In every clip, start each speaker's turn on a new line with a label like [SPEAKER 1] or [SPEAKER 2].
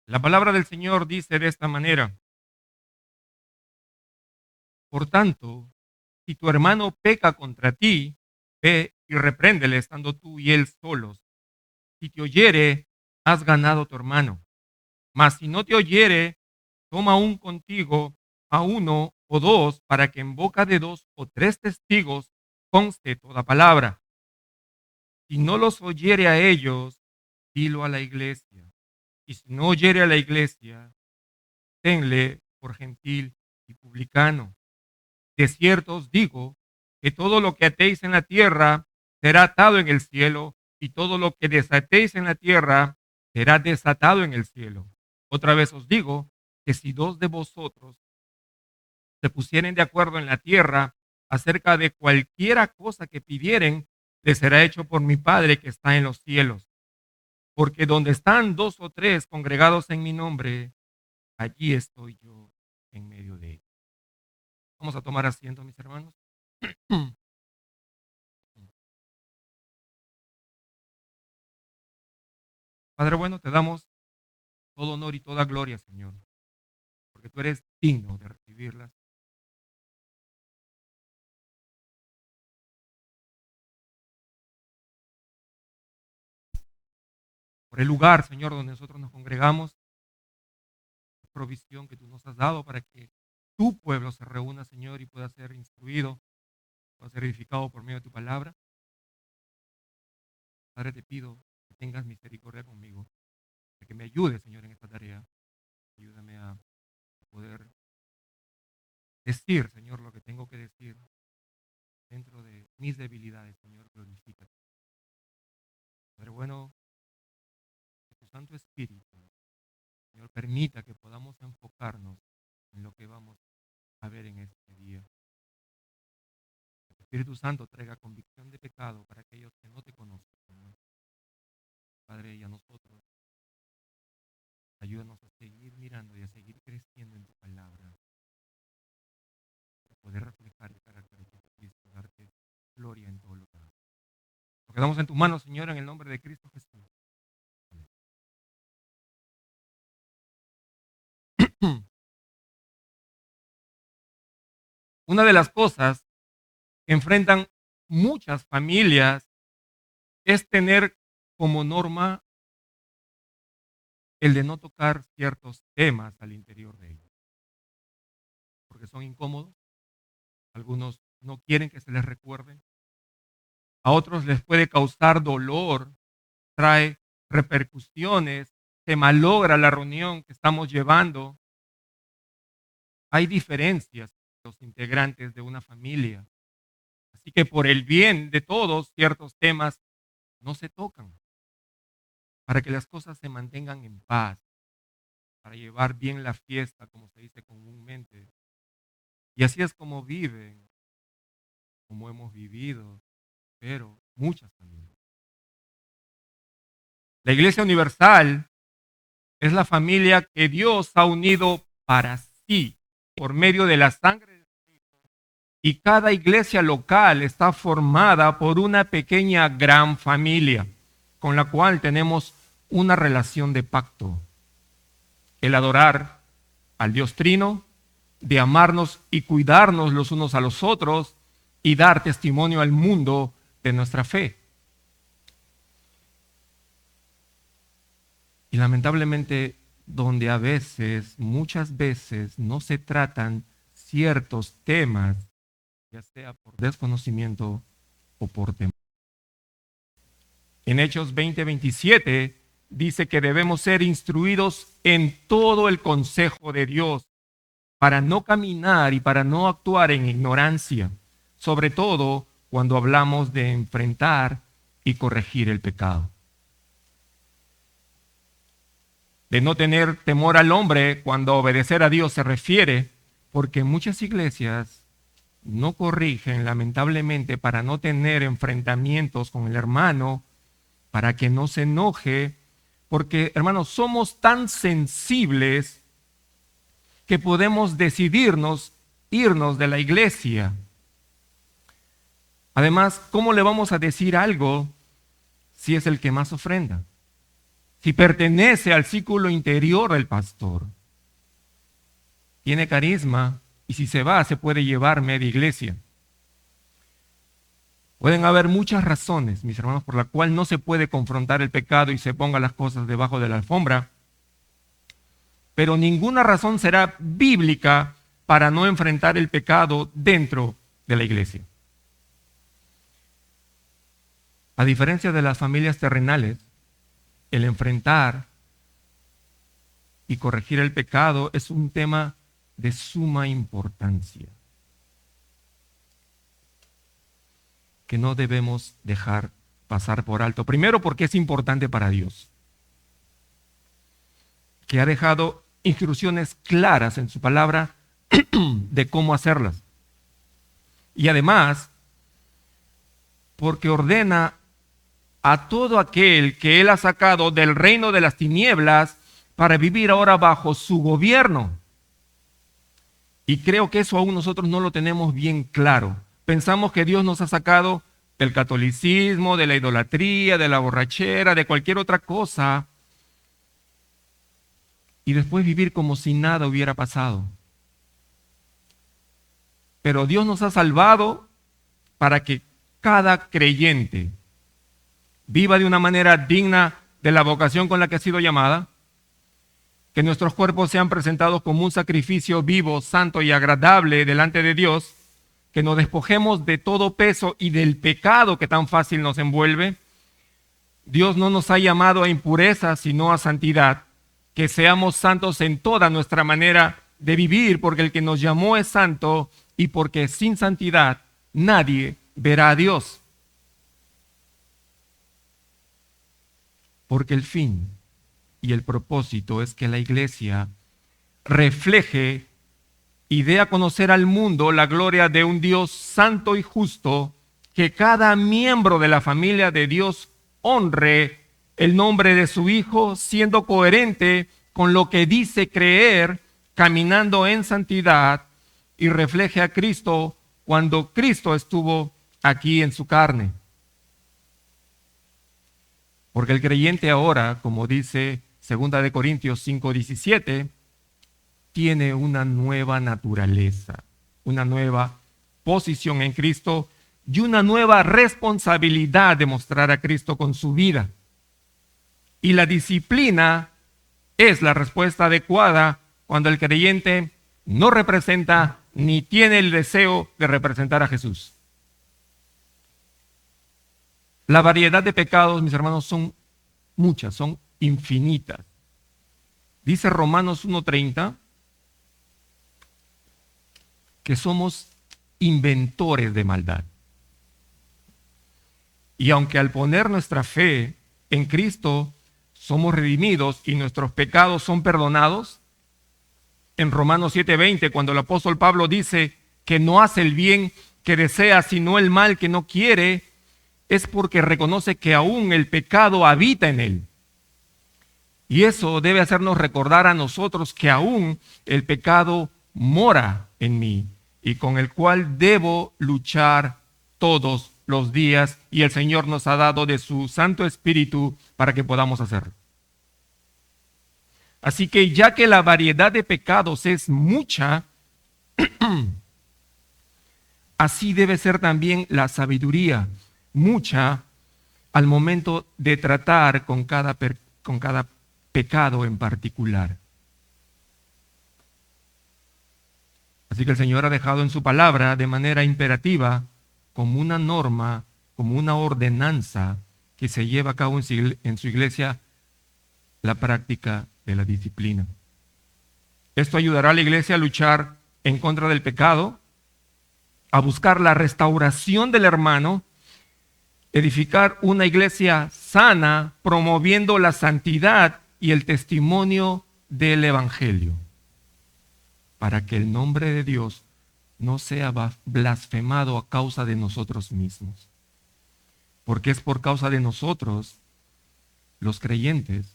[SPEAKER 1] La palabra del Señor dice de esta manera: por tanto, si tu hermano peca contra ti, ve y repréndele estando tú y él solos. Si te oyere, has ganado a tu hermano. Mas si no te oyere, toma aún contigo a uno o dos, para que en boca de dos o tres testigos conste toda palabra. Si no los oyere a ellos, dilo a la iglesia. Y si no oyere a la iglesia, tenle por gentil y publicano. De cierto os digo que todo lo que atéis en la tierra será atado en el cielo, y todo lo que desatéis en la tierra será desatado en el cielo. Otra vez os digo que si dos de vosotros se pusieren de acuerdo en la tierra acerca de cualquiera cosa que pidieren, les será hecho por mi Padre que está en los cielos. Porque donde están dos o tres congregados en mi nombre, allí estoy yo en medio de ellos. Vamos a tomar asiento, mis hermanos. Padre bueno, te damos todo honor y toda gloria, Señor, porque tú eres digno de recibirlas. Por el lugar, Señor, donde nosotros nos congregamos, la provisión que tú nos has dado para que tu pueblo se reúna, Señor, y pueda ser instruido, pueda ser edificado por medio de tu palabra. Padre, te pido que tengas misericordia conmigo, que me ayudes, Señor, en esta tarea. Ayúdame a poder decir, Señor, lo que tengo que decir dentro de mis debilidades, Señor, glorifícate. Padre bueno, que tu Santo Espíritu, Señor, permita que podamos enfocarnos en lo que vamos a ver en este día. Que el Espíritu Santo traiga convicción de pecado para aquellos que no te conocen, Señor. Padre, y a nosotros, ayúdanos a seguir mirando y a seguir creciendo en tu palabra, para poder reflejar el carácter de Jesucristo, darte gloria en todo lugar. Nos quedamos en tus manos, Señor, en el nombre de Cristo Jesús. Amén. Una de las cosas que enfrentan muchas familias es tener como norma el de no tocar ciertos temas al interior de ellos, porque son incómodos. Algunos no quieren que se les recuerde, a otros les puede causar dolor, trae repercusiones, se malogra la reunión que estamos llevando. Hay diferencias entre los integrantes de una familia, así que por el bien de todos, ciertos temas no se tocan, para que las cosas se mantengan en paz, para llevar bien la fiesta, como se dice comúnmente. Y así es como viven, como hemos vivido, pero muchas familias. La Iglesia Universal es la familia que Dios ha unido para sí por medio de la sangre de Cristo, y cada iglesia local está formada por una pequeña gran familia con la cual tenemos una relación de pacto. El adorar al Dios Trino, de amarnos y cuidarnos los unos a los otros y dar testimonio al mundo de nuestra fe. Y lamentablemente, donde a veces, muchas veces, no se tratan ciertos temas, ya sea por desconocimiento o por temor. En Hechos 20:27 dice que debemos ser instruidos en todo el consejo de Dios para no caminar y para no actuar en ignorancia, sobre todo cuando hablamos de enfrentar y corregir el pecado. De no tener temor al hombre cuando obedecer a Dios se refiere, porque muchas iglesias no corrigen, lamentablemente, para no tener enfrentamientos con el hermano, para que no se enoje, porque, hermanos, somos tan sensibles que podemos decidirnos irnos de la iglesia. Además, ¿cómo le vamos a decir algo si es el que más ofrenda? si pertenece al círculo interior del pastor, tiene carisma y si se va se puede llevar media iglesia. Pueden haber muchas razones, mis hermanos, por la cual no se puede confrontar el pecado y se ponga las cosas debajo de la alfombra, pero ninguna razón será bíblica para no enfrentar el pecado dentro de la iglesia. A diferencia de las familias terrenales, el enfrentar y corregir el pecado es un tema de suma importancia que no debemos dejar pasar por alto. Primero, porque es importante para Dios, que ha dejado instrucciones claras en su palabra de cómo hacerlas. Y además, porque ordena a todo aquel que Él ha sacado del reino de las tinieblas para vivir ahora bajo su gobierno. Y creo que eso aún nosotros no lo tenemos bien claro. Pensamos que Dios nos ha sacado del catolicismo, de la idolatría, de la borrachera, de cualquier otra cosa, y después vivir como si nada hubiera pasado. Pero Dios nos ha salvado para que cada creyente viva de una manera digna de la vocación con la que ha sido llamada, que nuestros cuerpos sean presentados como un sacrificio vivo, santo y agradable delante de Dios, que nos despojemos de todo peso y del pecado que tan fácil nos envuelve. Dios no nos ha llamado a impureza, sino a santidad, que seamos santos en toda nuestra manera de vivir, porque el que nos llamó es santo y porque sin santidad nadie verá a Dios. Porque el fin y el propósito es que la iglesia refleje y dé a conocer al mundo la gloria de un Dios santo y justo, que cada miembro de la familia de Dios honre el nombre de su Hijo, siendo coherente con lo que dice creer, caminando en santidad, y refleje a Cristo cuando Cristo estuvo aquí en su carne. Porque el creyente ahora, como dice 2 de Corintios 5:17, tiene una nueva naturaleza, una nueva posición en Cristo y una nueva responsabilidad de mostrar a Cristo con su vida. Y la disciplina es la respuesta adecuada cuando el creyente no representa ni tiene el deseo de representar a Jesús. La variedad de pecados, mis hermanos, son muchas, son infinitas. Dice Romanos 1:30 que somos inventores de maldad. Y aunque al poner nuestra fe en Cristo somos redimidos y nuestros pecados son perdonados, en Romanos 7:20, cuando el apóstol Pablo dice que no hace el bien que desea, sino el mal que no quiere, es porque reconoce que aún el pecado habita en él. Y eso debe hacernos recordar a nosotros que aún el pecado mora en mí y con el cual debo luchar todos los días, y el Señor nos ha dado de su Santo Espíritu para que podamos hacerlo. Así que ya que la variedad de pecados es mucha, así debe ser también la sabiduría, mucha, al momento de tratar con cada pecado en particular. Así que el Señor ha dejado en su palabra de manera imperativa, como una norma, como una ordenanza que se lleva a cabo en su iglesia, la práctica de la disciplina. Esto ayudará a la iglesia a luchar en contra del pecado, a buscar la restauración del hermano, edificar una iglesia sana, promoviendo la santidad y el testimonio del Evangelio, para que el nombre de Dios no sea blasfemado a causa de nosotros mismos. Porque es por causa de nosotros, los creyentes,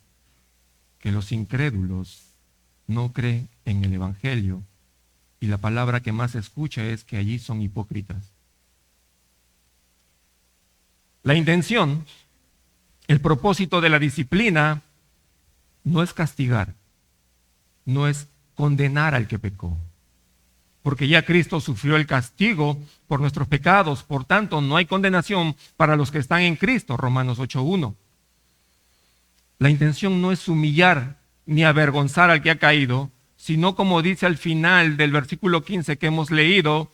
[SPEAKER 1] que los incrédulos no creen en el Evangelio, y la palabra que más se escucha es que allí son hipócritas. La intención, el propósito de la disciplina no es castigar, no es condenar al que pecó, porque ya Cristo sufrió el castigo por nuestros pecados, por tanto no hay condenación para los que están en Cristo, Romanos 8:1. La intención no es humillar ni avergonzar al que ha caído, sino, como dice al final del versículo 15 que hemos leído,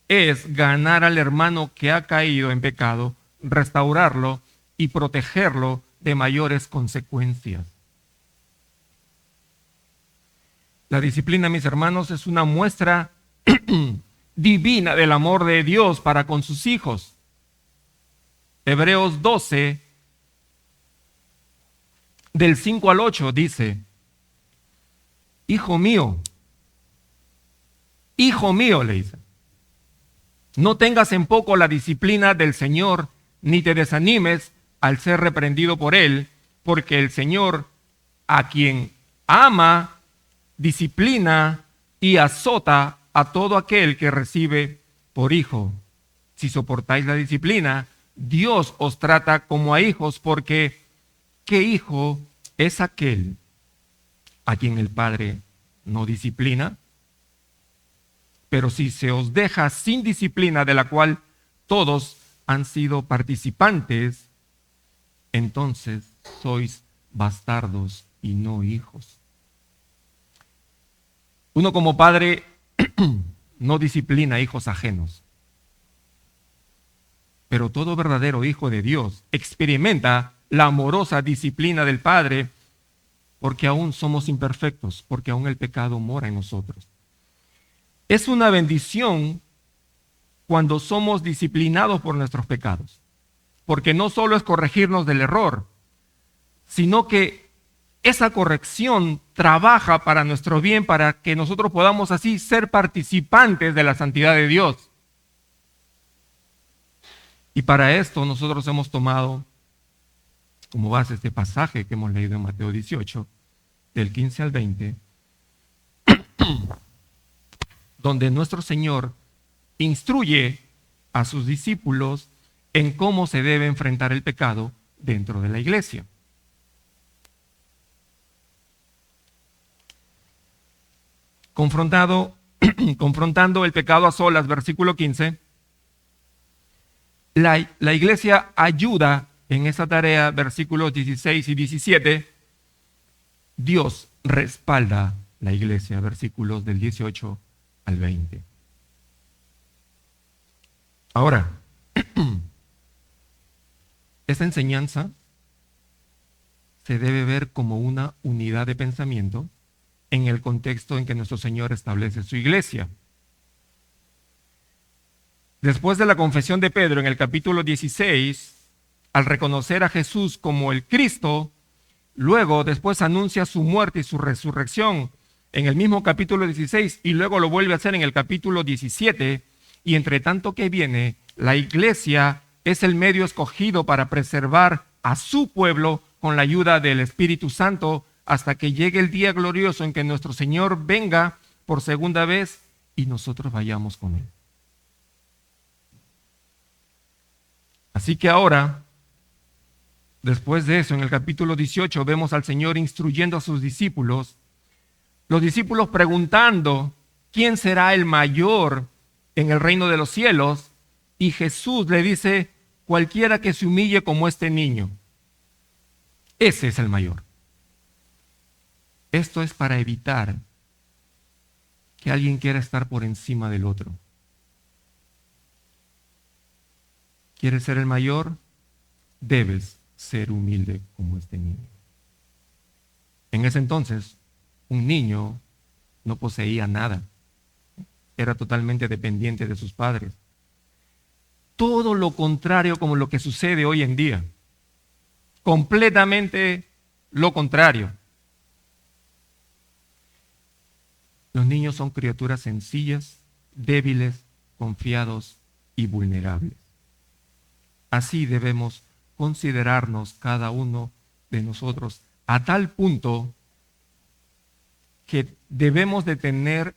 [SPEAKER 1] es ganar al hermano que ha caído en pecado, restaurarlo y protegerlo de mayores consecuencias. La disciplina, mis hermanos, es una muestra divina del amor de Dios para con sus hijos. Hebreos 12, del 5 al 8 dice: hijo mío, le dice, no tengas en poco la disciplina del Señor, ni te desanimes al ser reprendido por Él, porque el Señor, a quien ama, disciplina y azota a todo aquel que recibe por hijo. Si soportáis la disciplina, Dios os trata como a hijos, porque ¿qué hijo es aquel a quien el Padre no disciplina? Pero si se os deja sin disciplina, de la cual todos han sido participantes, entonces sois bastardos y no hijos. Uno como padre no disciplina hijos ajenos, pero todo verdadero hijo de Dios experimenta la amorosa disciplina del Padre, porque aún somos imperfectos, porque aún el pecado mora en nosotros. Es una bendición cuando somos disciplinados por nuestros pecados, porque no solo es corregirnos del error, sino que esa corrección trabaja para nuestro bien, para que nosotros podamos así ser participantes de la santidad de Dios. Y para esto nosotros hemos tomado como base este pasaje que hemos leído en Mateo 18, del 15 al 20, donde nuestro Señor instruye a sus discípulos en cómo se debe enfrentar el pecado dentro de la iglesia. Confrontando el pecado a solas, versículo 15, la iglesia ayuda en esa tarea, versículos 16 y 17. Dios respalda la iglesia, versículos del 18 al 20. Ahora, esta enseñanza se debe ver como una unidad de pensamiento en el contexto en que nuestro Señor establece su iglesia. Después de la confesión de Pedro en el capítulo 16, al reconocer a Jesús como el Cristo, luego después anuncia su muerte y su resurrección en el mismo capítulo 16 y luego lo vuelve a hacer en el capítulo 17, y entre tanto que viene, la iglesia es el medio escogido para preservar a su pueblo con la ayuda del Espíritu Santo hasta que llegue el día glorioso en que nuestro Señor venga por segunda vez y nosotros vayamos con Él. Así que ahora, después de eso, en el capítulo 18, vemos al Señor instruyendo a sus discípulos, los discípulos preguntando, ¿quién será el mayor en el reino de los cielos? Y Jesús le dice, cualquiera que se humille como este niño, ese es el mayor. Esto es para evitar que alguien quiera estar por encima del otro. ¿Quieres ser el mayor? Debes ser humilde como este niño. En ese entonces, un niño no poseía nada. Era totalmente dependiente de sus padres. Todo lo contrario como lo que sucede hoy en día. Completamente lo contrario. Los niños son criaturas sencillas, débiles, confiados y vulnerables. Así debemos considerarnos cada uno de nosotros a tal punto que debemos de tener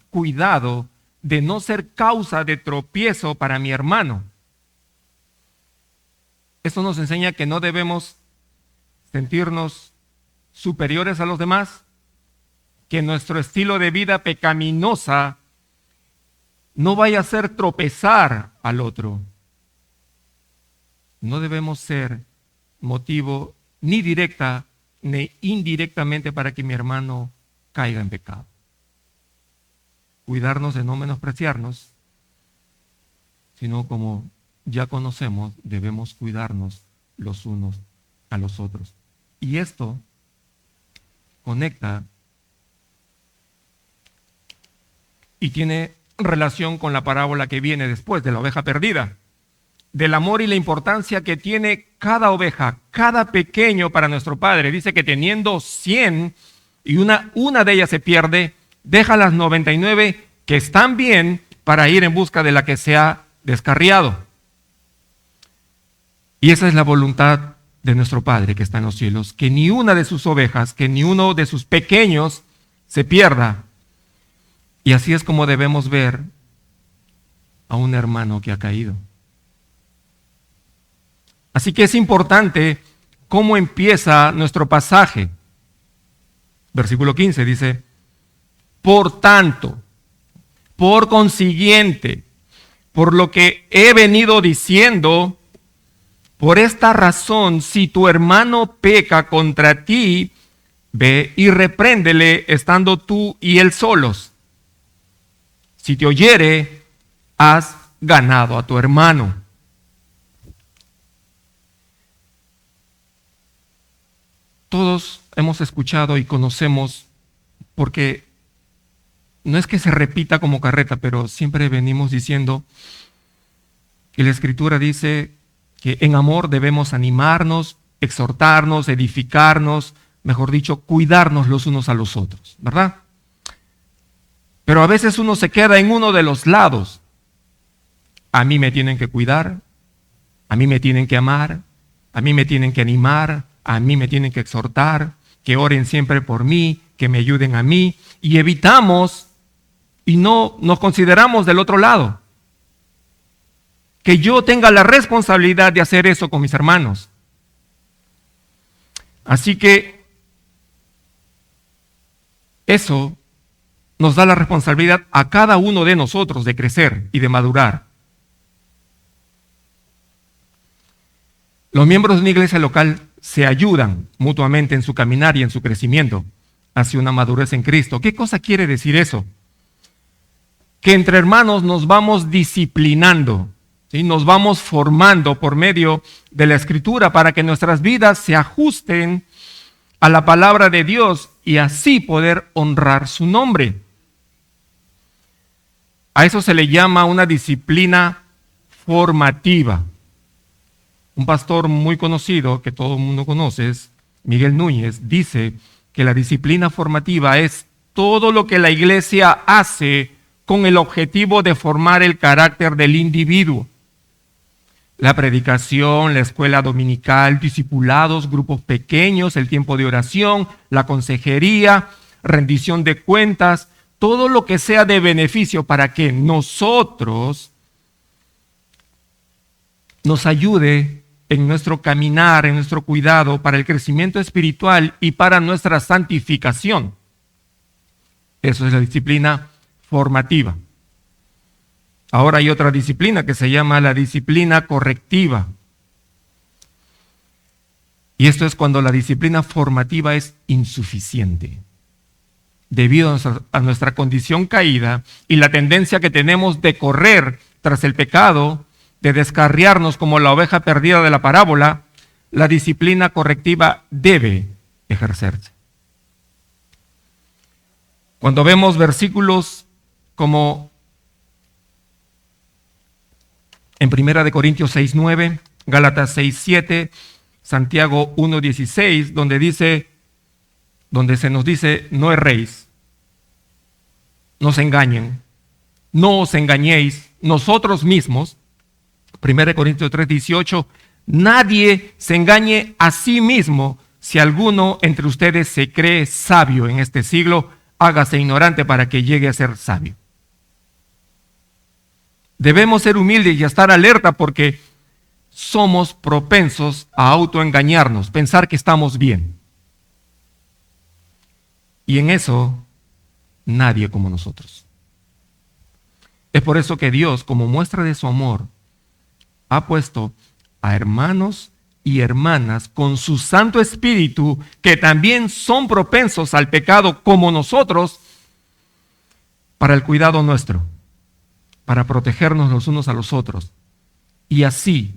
[SPEAKER 1] cuidado de no ser causa de tropiezo para mi hermano. Esto nos enseña que no debemos sentirnos superiores a los demás, que nuestro estilo de vida pecaminosa no vaya a hacer tropezar al otro. No debemos ser motivo ni directa ni indirectamente para que mi hermano caiga en pecado. Cuidarnos de no menospreciarnos, sino como ya conocemos, debemos cuidarnos los unos a los otros. Y esto conecta y tiene relación con la parábola que viene después de la oveja perdida, del amor y la importancia que tiene cada oveja, cada pequeño para nuestro Padre. Dice que teniendo 100 y una de ellas se pierde, deja las 99 que están bien para ir en busca de la que se ha descarriado. Y esa es la voluntad de nuestro Padre que está en los cielos, que ni una de sus ovejas, que ni uno de sus pequeños se pierda. Y así es como debemos ver a un hermano que ha caído. Así que es importante cómo empieza nuestro pasaje. Versículo 15 dice, por tanto, por consiguiente, por lo que he venido diciendo, por esta razón, si tu hermano peca contra ti, ve y repréndele estando tú y él solos. Si te oyere, has ganado a tu hermano. Todos hemos escuchado y conocemos, porque no es que se repita como carreta, pero siempre venimos diciendo que la Escritura dice que en amor debemos animarnos, exhortarnos, edificarnos, mejor dicho, cuidarnos los unos a los otros, ¿verdad? Pero a veces uno se queda en uno de los lados. A mí me tienen que cuidar, a mí me tienen que amar, a mí me tienen que animar, a mí me tienen que exhortar, que oren siempre por mí, que me ayuden a mí, y evitamos y no nos consideramos del otro lado. Que yo tenga la responsabilidad de hacer eso con mis hermanos. Así que eso nos da la responsabilidad a cada uno de nosotros de crecer y de madurar. Los miembros de una iglesia local se ayudan mutuamente en su caminar y en su crecimiento hacia una madurez en Cristo. ¿Qué cosa quiere decir eso? Que entre hermanos nos vamos disciplinando, ¿sí? Nos vamos formando por medio de la Escritura para que nuestras vidas se ajusten a la palabra de Dios y así poder honrar su nombre. A eso se le llama una disciplina formativa. Un pastor muy conocido, que todo el mundo conoce, Miguel Núñez, dice que la disciplina formativa es todo lo que la iglesia hace con el objetivo de formar el carácter del individuo. La predicación, la escuela dominical, discipulados, grupos pequeños, el tiempo de oración, la consejería, rendición de cuentas, todo lo que sea de beneficio para que nosotros nos ayude en nuestro caminar, en nuestro cuidado, para el crecimiento espiritual y para nuestra santificación. Eso es la disciplina formativa. Ahora hay otra disciplina que se llama la disciplina correctiva. Y esto es cuando la disciplina formativa es insuficiente. Debido a nuestra condición caída y la tendencia que tenemos de correr tras el pecado, de descarriarnos como la oveja perdida de la parábola, la disciplina correctiva debe ejercerse. Cuando vemos versículos como en 1 Corintios 6:9, Gálatas 6:7, Santiago 1:16, donde se nos dice, no erréis, no se engañen, no os engañéis nosotros mismos. 1 Corintios 3:18, nadie se engañe a sí mismo. Si alguno entre ustedes se cree sabio en este siglo, hágase ignorante para que llegue a ser sabio. Debemos ser humildes y estar alerta porque somos propensos a autoengañarnos, pensar que estamos bien. Y en eso, nadie como nosotros. Es por eso que Dios, como muestra de su amor, ha puesto a hermanos y hermanas con su Santo Espíritu, que también son propensos al pecado como nosotros, para el cuidado nuestro, para protegernos los unos a los otros. Y así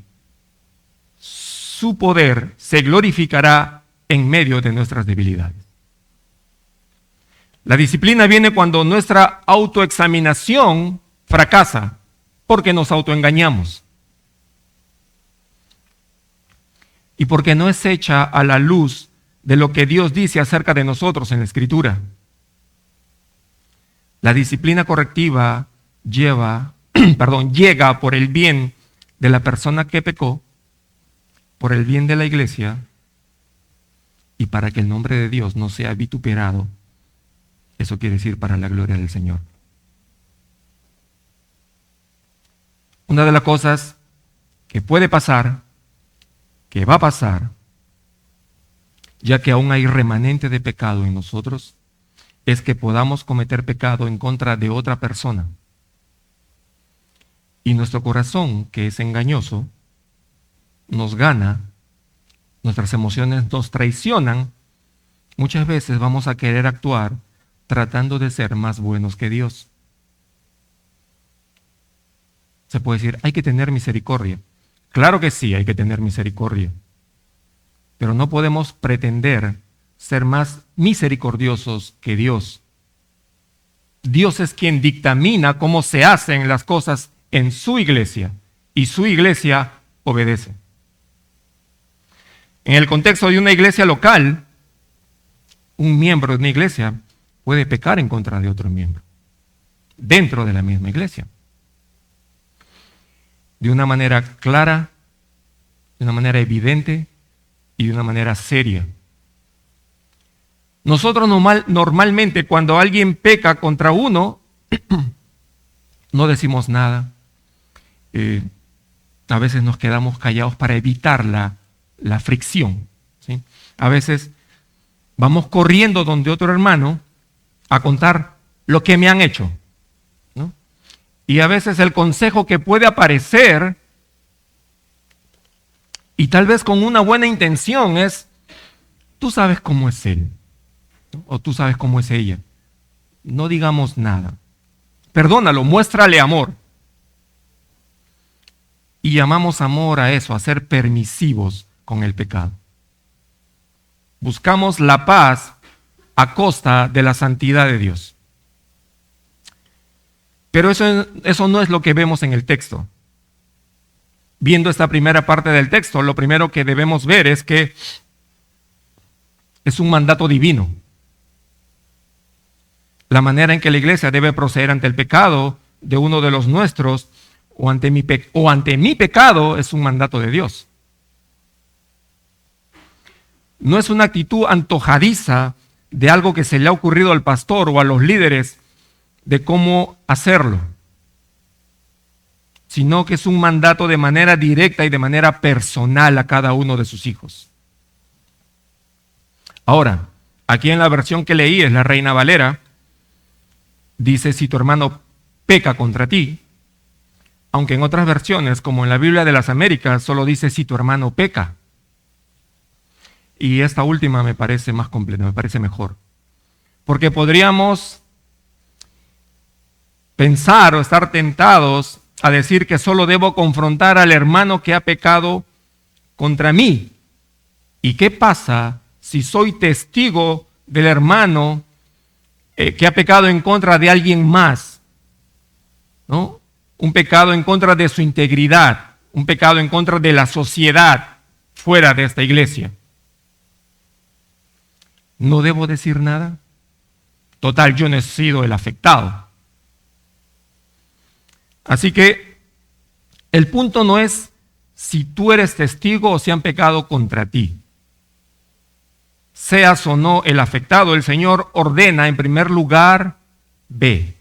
[SPEAKER 1] su poder se glorificará en medio de nuestras debilidades. La disciplina viene cuando nuestra autoexaminación fracasa, porque nos autoengañamos. Y porque no es hecha a la luz de lo que Dios dice acerca de nosotros en la Escritura. La disciplina correctiva llega por el bien de la persona que pecó, por el bien de la iglesia y para que el nombre de Dios no sea vituperado. Eso quiere decir para la gloria del Señor. Una de las cosas que puede pasar, que va a pasar, ya que aún hay remanente de pecado en nosotros, es que podamos cometer pecado en contra de otra persona. Y nuestro corazón, que es engañoso, nos gana, nuestras emociones nos traicionan. Muchas veces vamos a querer actuar tratando de ser más buenos que Dios. Se puede decir, hay que tener misericordia. Claro que sí, hay que tener misericordia. Pero no podemos pretender ser más misericordiosos que Dios. Dios es quien dictamina cómo se hacen las cosas en su iglesia, y su iglesia obedece. En el contexto de una iglesia local, un miembro de una iglesia puede pecar en contra de otro miembro, dentro de la misma iglesia. De una manera clara, de una manera evidente y de una manera seria. Nosotros normalmente cuando alguien peca contra uno, no decimos nada. A veces nos quedamos callados para evitar la fricción, ¿sí? A veces vamos corriendo donde otro hermano a contar lo que me han hecho, ¿no? Y a veces el consejo que puede aparecer, y tal vez con una buena intención, es: tú sabes cómo es él, ¿no? O tú sabes cómo es ella. No digamos nada. Perdónalo, muéstrale amor. Y llamamos amor a eso, a ser permisivos con el pecado. Buscamos la paz a costa de la santidad de Dios. Pero eso no es lo que vemos en el texto. Viendo esta primera parte del texto, lo primero que debemos ver es que es un mandato divino. La manera en que la iglesia debe proceder ante el pecado de uno de los nuestros o ante mi pecado es un mandato de Dios. No es una actitud antojadiza de algo que se le ha ocurrido al pastor o a los líderes de cómo hacerlo, sino que es un mandato de manera directa y de manera personal a cada uno de sus hijos. Ahora, aquí en la versión que leí, es la Reina Valera, dice: si tu hermano peca contra ti, aunque en otras versiones, como en la Biblia de las Américas, solo dice: si tu hermano peca. Y esta última me parece más completa, me parece mejor. Porque podríamos pensar o estar tentados a decir que solo debo confrontar al hermano que ha pecado contra mí. ¿Y qué pasa si soy testigo del hermano que ha pecado en contra de alguien más? ¿No? Un pecado en contra de su integridad, un pecado en contra de la sociedad fuera de esta iglesia. ¿No debo decir nada? Total, yo no he sido el afectado. Así que el punto no es si tú eres testigo o si han pecado contra ti. Seas o no el afectado, el Señor ordena en primer lugar: ve.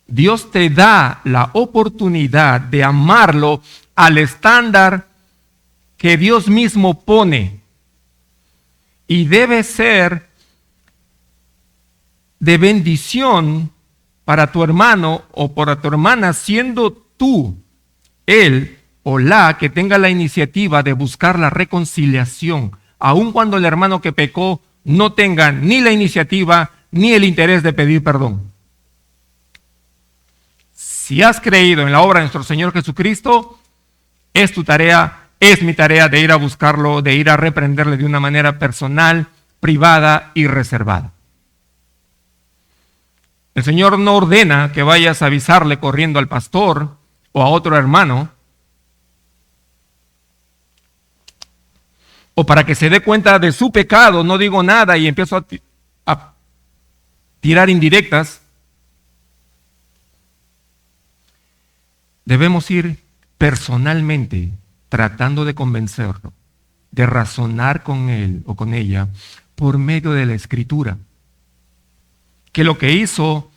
[SPEAKER 1] Dios te da la oportunidad de amarlo al estándar que Dios mismo pone. y debe ser de bendición para tu hermano o para tu hermana, siendo tú, él o la que tenga la iniciativa de buscar la reconciliación, aun cuando el hermano que pecó no tenga ni la iniciativa ni el interés de pedir perdón. Si has creído en la obra de nuestro Señor Jesucristo, es tu tarea, es mi tarea de ir a buscarlo, de ir a reprenderle de una manera personal, privada y reservada. El Señor no ordena que vayas a avisarle corriendo al pastor o a otro hermano, o para que se dé cuenta de su pecado, no digo nada y empiezo a tirar indirectas. Debemos ir personalmente tratando de convencerlo, de razonar con él o con ella por medio de la Escritura. Que lo que hizo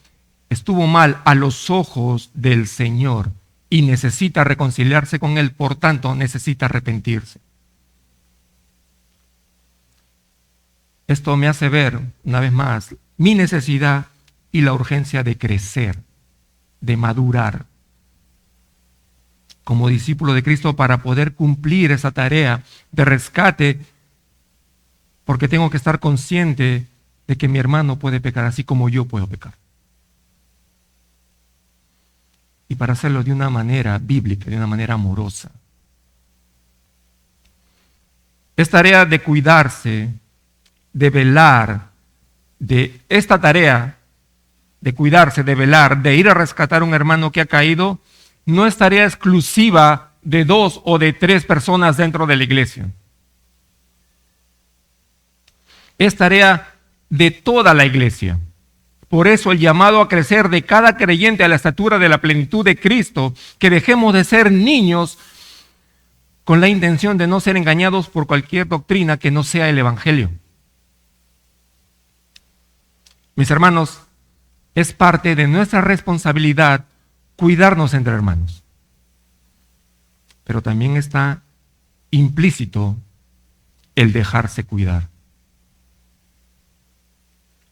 [SPEAKER 1] estuvo mal a los ojos del Señor y necesita reconciliarse con él, por tanto necesita arrepentirse. Esto me hace ver, una vez más, mi necesidad y la urgencia de crecer, de madurar como discípulo de Cristo para poder cumplir esa tarea de rescate, porque tengo que estar consciente de que mi hermano puede pecar así como yo puedo pecar. Y para hacerlo de una manera bíblica, de una manera amorosa. Es tarea de cuidarse, de velar, de esta tarea de cuidarse, de velar, de ir a rescatar a un hermano que ha caído, no es tarea exclusiva de 2 o de 3 personas dentro de la iglesia. Es tarea de toda la iglesia. Por eso el llamado a crecer de cada creyente a la estatura de la plenitud de Cristo, que dejemos de ser niños con la intención de no ser engañados por cualquier doctrina que no sea el Evangelio. Mis hermanos, es parte de nuestra responsabilidad cuidarnos entre hermanos. Pero también está implícito el dejarse cuidar.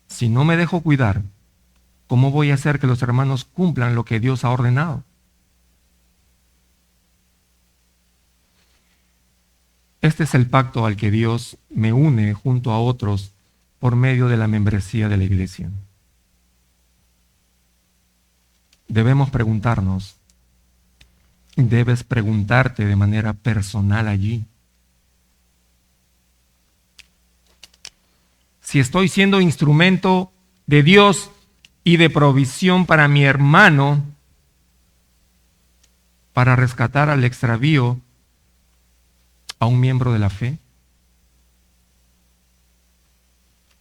[SPEAKER 1] Si no me dejo cuidar, ¿cómo voy a hacer que los hermanos cumplan lo que Dios ha ordenado? Este es el pacto al que Dios me une junto a otros por medio de la membresía de la iglesia. Debemos preguntarnos, debes preguntarte de manera personal allí. Si estoy siendo instrumento de Dios y de provisión para mi hermano, para rescatar al extravío a un miembro de la fe,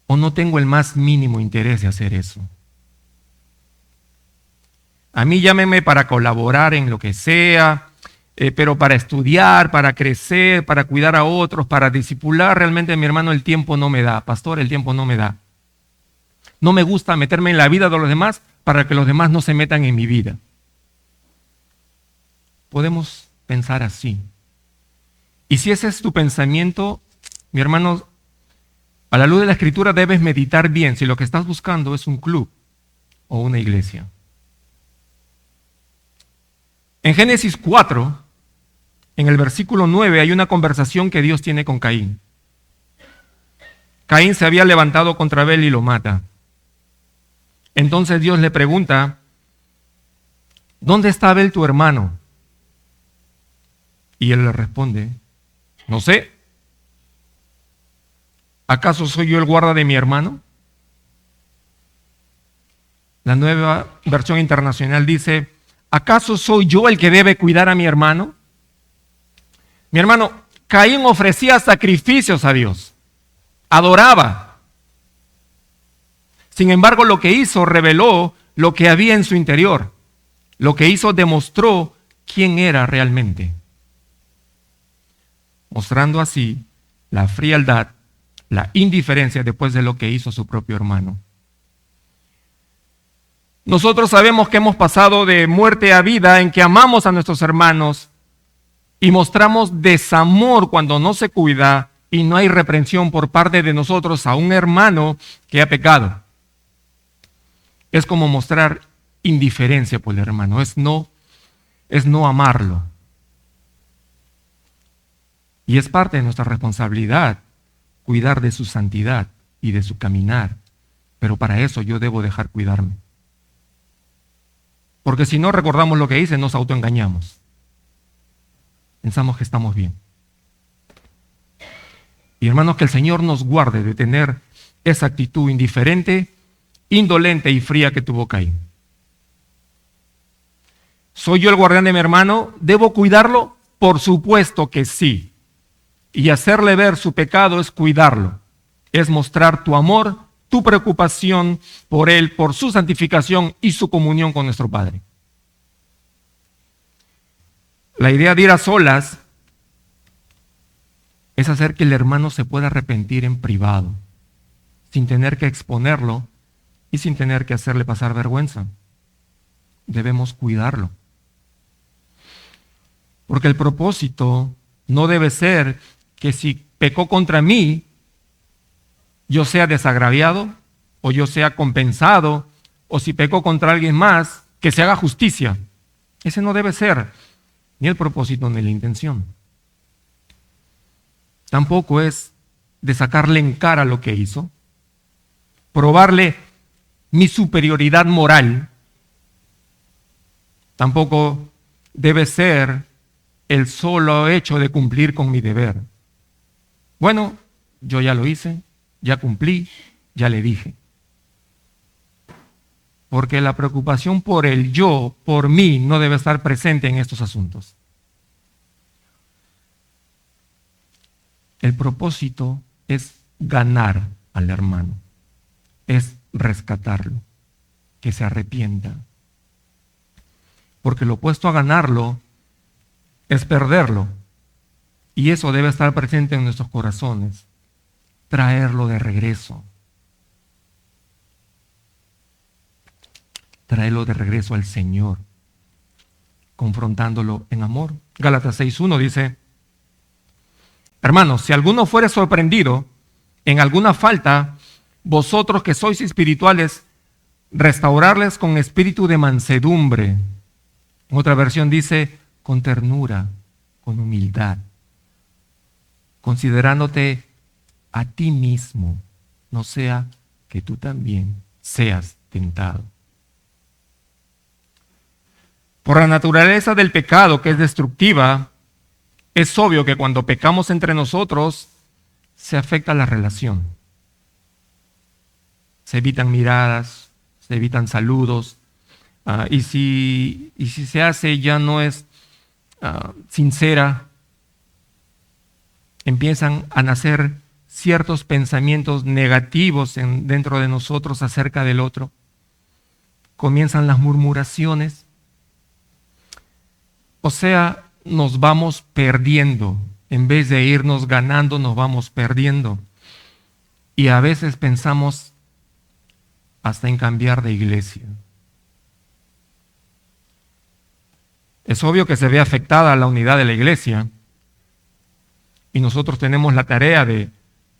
[SPEAKER 1] o no tengo el más mínimo interés de hacer eso. A mí llámeme para colaborar en lo que sea, pero para estudiar, para crecer, para cuidar a otros, para discipular, realmente mi hermano el tiempo no me da. Pastor, el tiempo no me da. No me gusta meterme en la vida de los demás para que los demás no se metan en mi vida. Podemos pensar así. Y si ese es tu pensamiento, mi hermano, a la luz de la Escritura debes meditar bien si lo que estás buscando es un club o una iglesia. En Génesis 4, en el versículo 9, hay una conversación que Dios tiene con Caín. Caín se había levantado contra Abel y lo mata. Entonces Dios le pregunta, ¿dónde está Abel tu hermano? Y él le responde, no sé. ¿Acaso soy yo el guarda de mi hermano? La Nueva Versión Internacional dice, ¿acaso soy yo el que debe cuidar a mi hermano? Mi hermano, Caín ofrecía sacrificios a Dios, adoraba. Sin embargo, lo que hizo reveló lo que había en su interior. Lo que hizo demostró quién era realmente, mostrando así la frialdad, la indiferencia después de lo que hizo su propio hermano. Nosotros sabemos que hemos pasado de muerte a vida en que amamos a nuestros hermanos y mostramos desamor cuando no se cuida y no hay reprensión por parte de nosotros a un hermano que ha pecado. Es como mostrar indiferencia por el hermano, es no amarlo. Y es parte de nuestra responsabilidad cuidar de su santidad y de su caminar. Pero para eso yo debo dejar cuidarme. Porque si no recordamos lo que hice, nos autoengañamos. Pensamos que estamos bien. Y hermanos, que el Señor nos guarde de tener esa actitud indiferente, indolente y fría que tuvo Caín. ¿Soy yo el guardián de mi hermano? ¿Debo cuidarlo? Por supuesto que sí. Y hacerle ver su pecado es cuidarlo. Es mostrar tu amor, tu preocupación por él, por su santificación y su comunión con nuestro Padre. La idea de ir a solas es hacer que el hermano se pueda arrepentir en privado, sin tener que exponerlo y sin tener que hacerle pasar vergüenza. Debemos cuidarlo. Porque el propósito no debe ser que si pecó contra mí, yo sea desagraviado o yo sea compensado, o si pecó contra alguien más, que se haga justicia. Ese no debe ser ni el propósito ni la intención. Tampoco es de sacarle en cara lo que hizo, probarle mi superioridad moral. Tampoco debe ser el solo hecho de cumplir con mi deber. Bueno, yo ya lo hice, ya cumplí, ya le dije. Porque la preocupación por el yo, por mí, no debe estar presente en estos asuntos. El propósito es ganar al hermano, es rescatarlo, que se arrepienta. Porque lo opuesto a ganarlo es perderlo. Y eso debe estar presente en nuestros corazones. Traerlo de regreso. Traerlo de regreso al Señor, confrontándolo en amor. Gálatas 6:1 dice: hermanos, si alguno fuere sorprendido en alguna falta, vosotros que sois espirituales, restaurarles con espíritu de mansedumbre. En otra versión dice, con ternura, con humildad, considerándote a ti mismo, no sea que tú también seas tentado. Por la naturaleza del pecado, que es destructiva, es obvio que cuando pecamos entre nosotros, se afecta la relación. Se evitan miradas, se evitan saludos, y si se hace ya no es sincera, empiezan a nacer ciertos pensamientos negativos dentro de nosotros acerca del otro. Comienzan las murmuraciones. O sea, nos vamos perdiendo. En vez de irnos ganando, nos vamos perdiendo. Y a veces pensamos hasta en cambiar de iglesia. Es obvio que se ve afectada la unidad de la iglesia. Y nosotros tenemos la tarea de,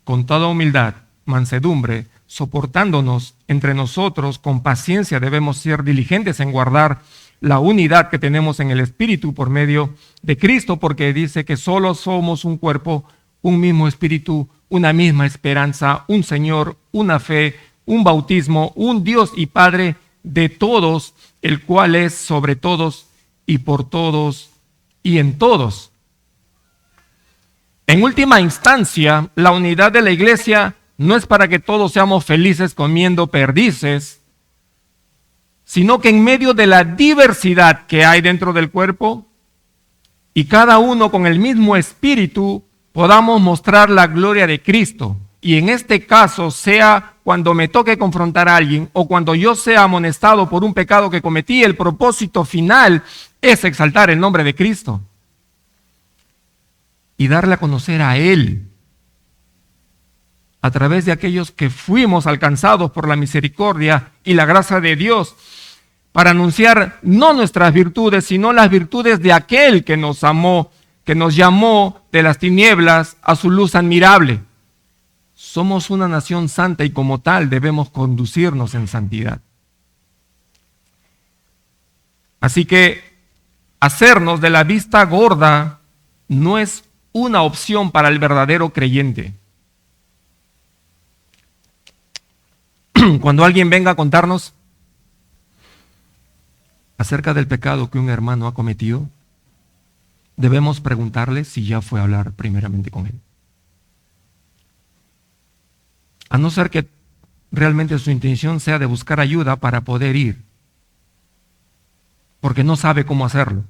[SPEAKER 1] con toda humildad, mansedumbre, soportándonos entre nosotros, con paciencia debemos ser diligentes en guardar la unidad que tenemos en el Espíritu por medio de Cristo, porque dice que solo somos un cuerpo, un mismo Espíritu, una misma esperanza, un Señor, una fe, un bautismo, un Dios y Padre de todos, el cual es sobre todos y por todos y en todos. En última instancia, la unidad de la iglesia no es para que todos seamos felices comiendo perdices, sino que en medio de la diversidad que hay dentro del cuerpo, y cada uno con el mismo espíritu, podamos mostrar la gloria de Cristo. Y en este caso, sea cuando me toque confrontar a alguien o cuando yo sea amonestado por un pecado que cometí, el propósito final es exaltar el nombre de Cristo y darle a conocer a Él a través de aquellos que fuimos alcanzados por la misericordia y la gracia de Dios, para anunciar no nuestras virtudes, sino las virtudes de aquel que nos amó, que nos llamó de las tinieblas a su luz admirable. Somos una nación santa y como tal debemos conducirnos en santidad. Así que hacernos de la vista gorda no es una opción para el verdadero creyente. Cuando alguien venga a contarnos acerca del pecado que un hermano ha cometido, debemos preguntarle si ya fue a hablar primeramente con él. A no ser que realmente su intención sea de buscar ayuda para poder ir, porque no sabe cómo hacerlo.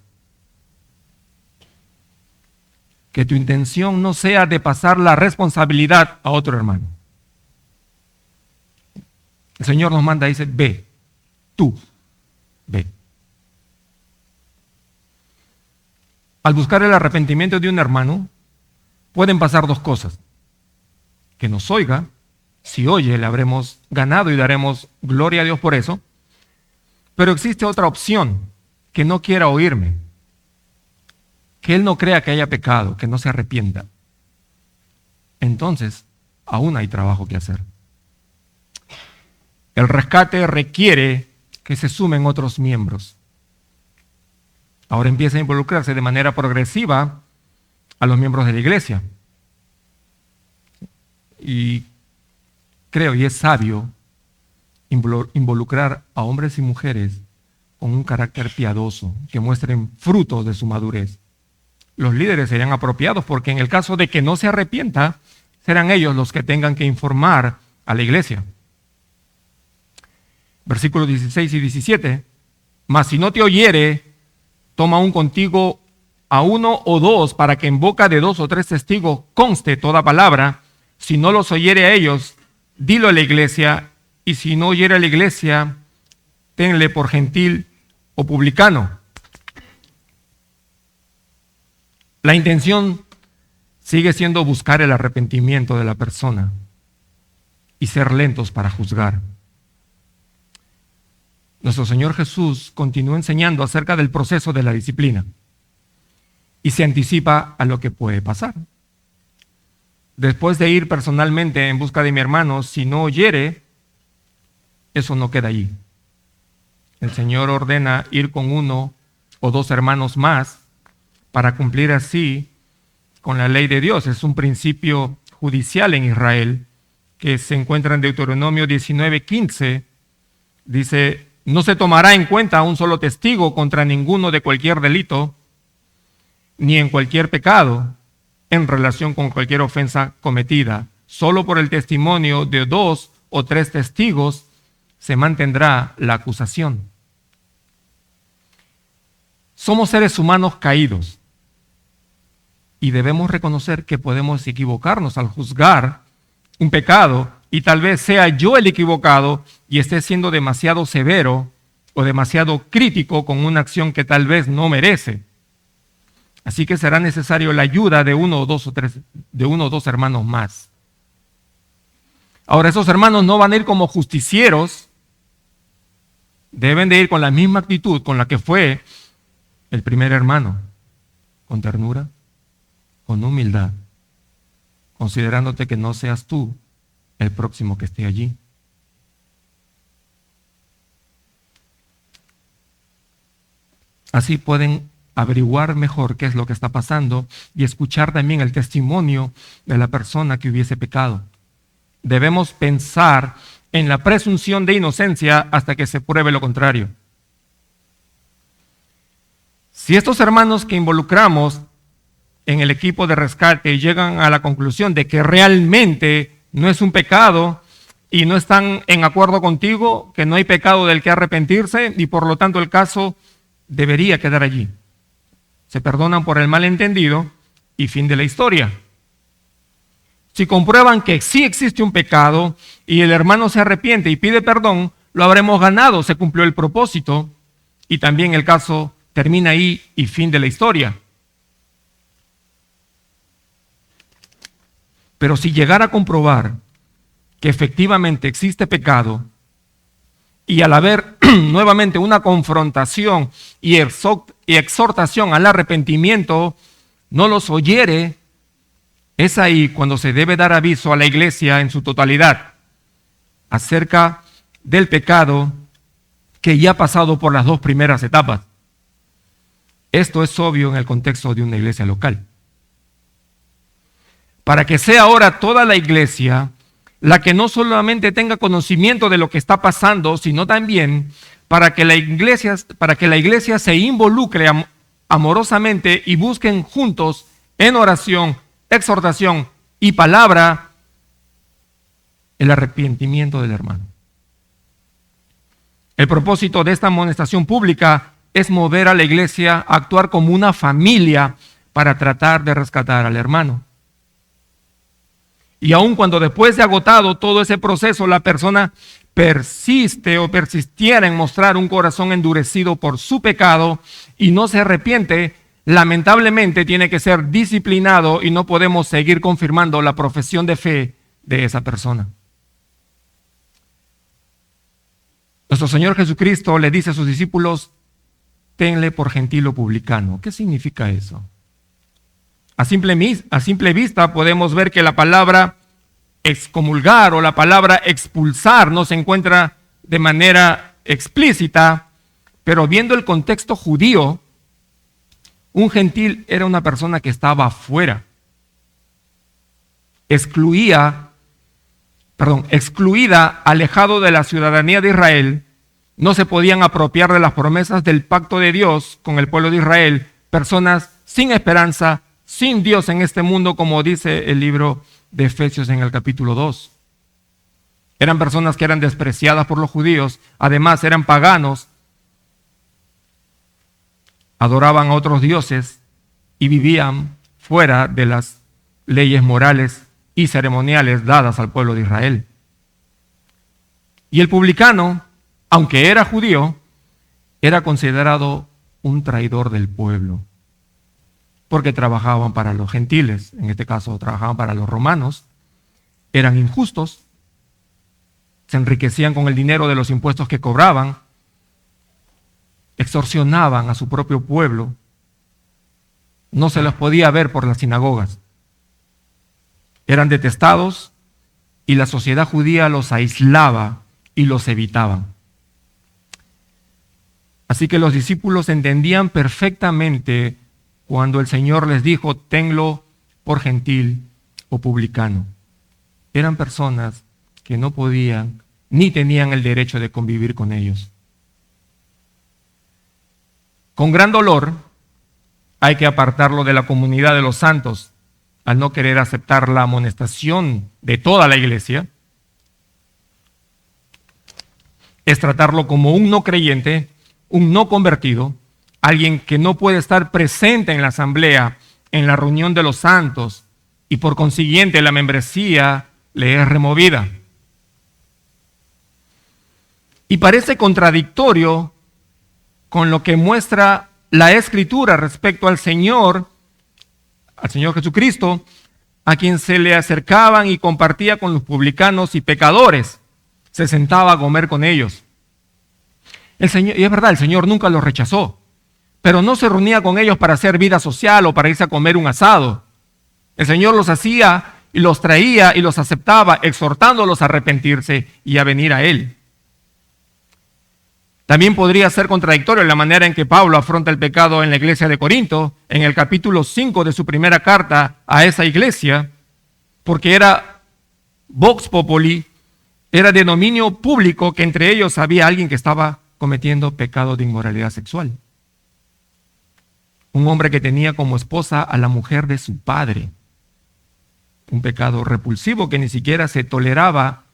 [SPEAKER 1] Que tu intención no sea de pasar la responsabilidad a otro hermano. El Señor nos manda y dice, ve, tú, ve. Al buscar el arrepentimiento de un hermano, pueden pasar dos cosas. Que nos oiga, si oye, le habremos ganado y daremos gloria a Dios por eso. Pero existe otra opción, que no quiera oírme. Que él no crea que haya pecado, que no se arrepienta. Entonces, aún hay trabajo que hacer. El rescate requiere que se sumen otros miembros. Ahora empieza a involucrarse de manera progresiva a los miembros de la iglesia. Y creo, y es sabio, involucrar a hombres y mujeres con un carácter piadoso, que muestren frutos de su madurez. Los líderes serían apropiados porque en el caso de que no se arrepienta, serán ellos los que tengan que informar a la iglesia. Versículos 16 y 17. Mas si no te oyere, toma aún contigo a uno o dos para que en boca de 2 o 3 testigos conste toda palabra. Si no los oyere a ellos, dilo a la iglesia, y si no oyere a la iglesia, tenle por gentil o publicano. La intención sigue siendo buscar el arrepentimiento de la persona y ser lentos para juzgar. Nuestro Señor Jesús continúa enseñando acerca del proceso de la disciplina y se anticipa a lo que puede pasar. Después de ir personalmente en busca de mi hermano, si no oyere, eso no queda allí. El Señor ordena ir con 1 o 2 hermanos más para cumplir así con la ley de Dios. Es un principio judicial en Israel que se encuentra en Deuteronomio 19:15. Dice, no se tomará en cuenta un solo testigo contra ninguno de cualquier delito, ni en cualquier pecado, en relación con cualquier ofensa cometida. Solo por el testimonio de 2 o 3 testigos se mantendrá la acusación. Somos seres humanos caídos y debemos reconocer que podemos equivocarnos al juzgar un pecado y tal vez sea yo el equivocado y esté siendo demasiado severo o demasiado crítico con una acción que tal vez no merece. Así que será necesario la ayuda de 1 o 2 hermanos más. Ahora, esos hermanos no van a ir como justicieros, deben de ir con la misma actitud con la que fue el primer hermano, con ternura, con humildad, considerándote que no seas tú el próximo que esté allí. Así pueden averiguar mejor qué es lo que está pasando y escuchar también el testimonio de la persona que hubiese pecado. Debemos pensar en la presunción de inocencia hasta que se pruebe lo contrario. Si estos hermanos que involucramos en el equipo de rescate llegan a la conclusión de que realmente no es un pecado y no están en acuerdo contigo, que no hay pecado del que arrepentirse y por lo tanto el caso debería quedar allí. Se perdonan por el malentendido y fin de la historia. Si comprueban que sí existe un pecado y el hermano se arrepiente y pide perdón, lo habremos ganado, se cumplió el propósito y también el caso termina ahí y fin de la historia. Pero si llegara a comprobar que efectivamente existe pecado y al haber nuevamente una confrontación y exhortación al arrepentimiento, no los oyere, es ahí cuando se debe dar aviso a la iglesia en su totalidad acerca del pecado que ya ha pasado por las dos primeras etapas. Esto es obvio en el contexto de una iglesia local. Para que sea ahora toda la iglesia la que no solamente tenga conocimiento de lo que está pasando, sino también para que la iglesia se involucre amorosamente y busquen juntos en oración, exhortación y palabra el arrepentimiento del hermano. El propósito de esta amonestación pública es mover a la iglesia a actuar como una familia para tratar de rescatar al hermano. Y aun cuando después de agotado todo ese proceso la persona persiste o persistiera en mostrar un corazón endurecido por su pecado y no se arrepiente, lamentablemente tiene que ser disciplinado y no podemos seguir confirmando la profesión de fe de esa persona. Nuestro Señor Jesucristo le dice a sus discípulos: tenle por gentil o publicano. ¿Qué significa eso? A simple vista podemos ver que la palabra excomulgar o la palabra expulsar no se encuentra de manera explícita, pero viendo el contexto judío, un gentil era una persona que estaba afuera, excluida, alejado de la ciudadanía de Israel. No se podían apropiar de las promesas del pacto de Dios con el pueblo de Israel, personas sin esperanza, sin Dios en este mundo, como dice el libro de Efesios en el capítulo 2. Eran personas que eran despreciadas por los judíos, además eran paganos, adoraban a otros dioses y vivían fuera de las leyes morales y ceremoniales dadas al pueblo de Israel. Y el publicano, aunque era judío, era considerado un traidor del pueblo, porque trabajaban para los gentiles, en este caso trabajaban para los romanos, eran injustos, se enriquecían con el dinero de los impuestos que cobraban, extorsionaban a su propio pueblo, no se los podía ver por las sinagogas, eran detestados y la sociedad judía los aislaba y los evitaban. Así que los discípulos entendían perfectamente cuando el Señor les dijo: tenlo por gentil o publicano. Eran personas que no podían ni tenían el derecho de convivir con ellos. Con gran dolor hay que apartarlo de la comunidad de los santos al no querer aceptar la amonestación de toda la iglesia. Es tratarlo como un no creyente, un no convertido, alguien que no puede estar presente en la asamblea, en la reunión de los santos, y por consiguiente la membresía le es removida. Y parece contradictorio con lo que muestra la Escritura respecto al Señor Jesucristo, a quien se le acercaban y compartía con los publicanos y pecadores, se sentaba a comer con ellos. El Señor, y es verdad, el Señor nunca los rechazó, pero no se reunía con ellos para hacer vida social o para irse a comer un asado. El Señor los hacía y los traía y los aceptaba, exhortándolos a arrepentirse y a venir a Él. También podría ser contradictorio la manera en que Pablo afronta el pecado en la iglesia de Corinto, en el capítulo 5 de su primera carta a esa iglesia, porque era vox populi, era de dominio público que entre ellos había alguien que estaba cometiendo pecado de inmoralidad sexual. Un hombre que tenía como esposa a la mujer de su padre. Un pecado repulsivo que ni siquiera se toleraba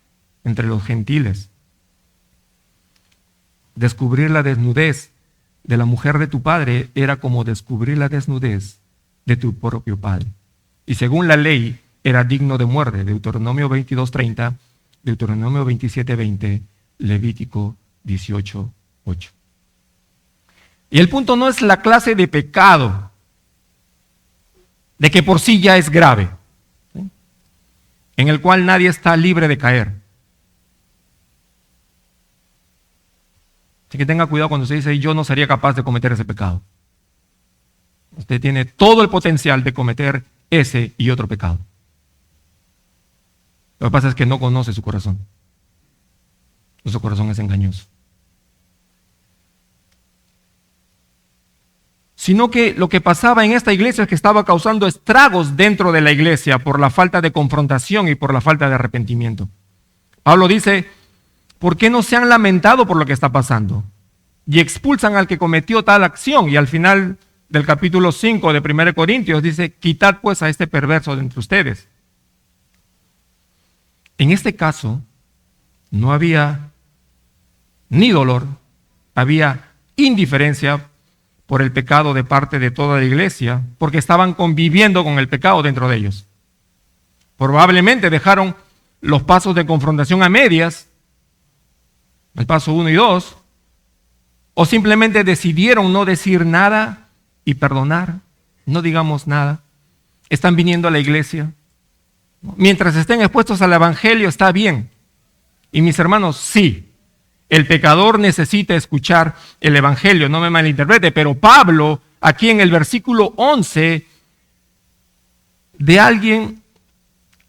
[SPEAKER 1] entre los gentiles. Descubrir la desnudez de la mujer de tu padre era como descubrir la desnudez de tu propio padre. Y según la ley era digno de muerte. Deuteronomio 22:30, Deuteronomio 27:20, Levítico 18:8. Y el punto no es la clase de pecado, de que por sí ya es grave, ¿sí?, en el cual nadie está libre de caer. Así que tenga cuidado cuando se dice: yo no sería capaz de cometer ese pecado. Usted tiene todo el potencial de cometer ese y otro pecado. Lo que pasa es que no conoce su corazón. Su corazón es engañoso. Sino que lo que pasaba en esta iglesia es que estaba causando estragos dentro de la iglesia por la falta de confrontación y por la falta de arrepentimiento. Pablo dice, ¿por qué no se han lamentado por lo que está pasando? Y expulsan al que cometió tal acción. Y al final del capítulo 5 de 1 Corintios dice, quitad pues a este perverso de entre ustedes. En este caso, no había ni dolor, había indiferencia por el pecado de parte de toda la iglesia, porque estaban conviviendo con el pecado dentro de ellos. Probablemente dejaron los pasos de confrontación a medias, el paso 1 y 2, o simplemente decidieron no decir nada y perdonar, no digamos nada. Están viniendo a la iglesia. Mientras estén expuestos al evangelio está bien. Y mis hermanos, sí, el pecador necesita escuchar el evangelio, no me malinterprete, pero Pablo, aquí en el versículo 11, de alguien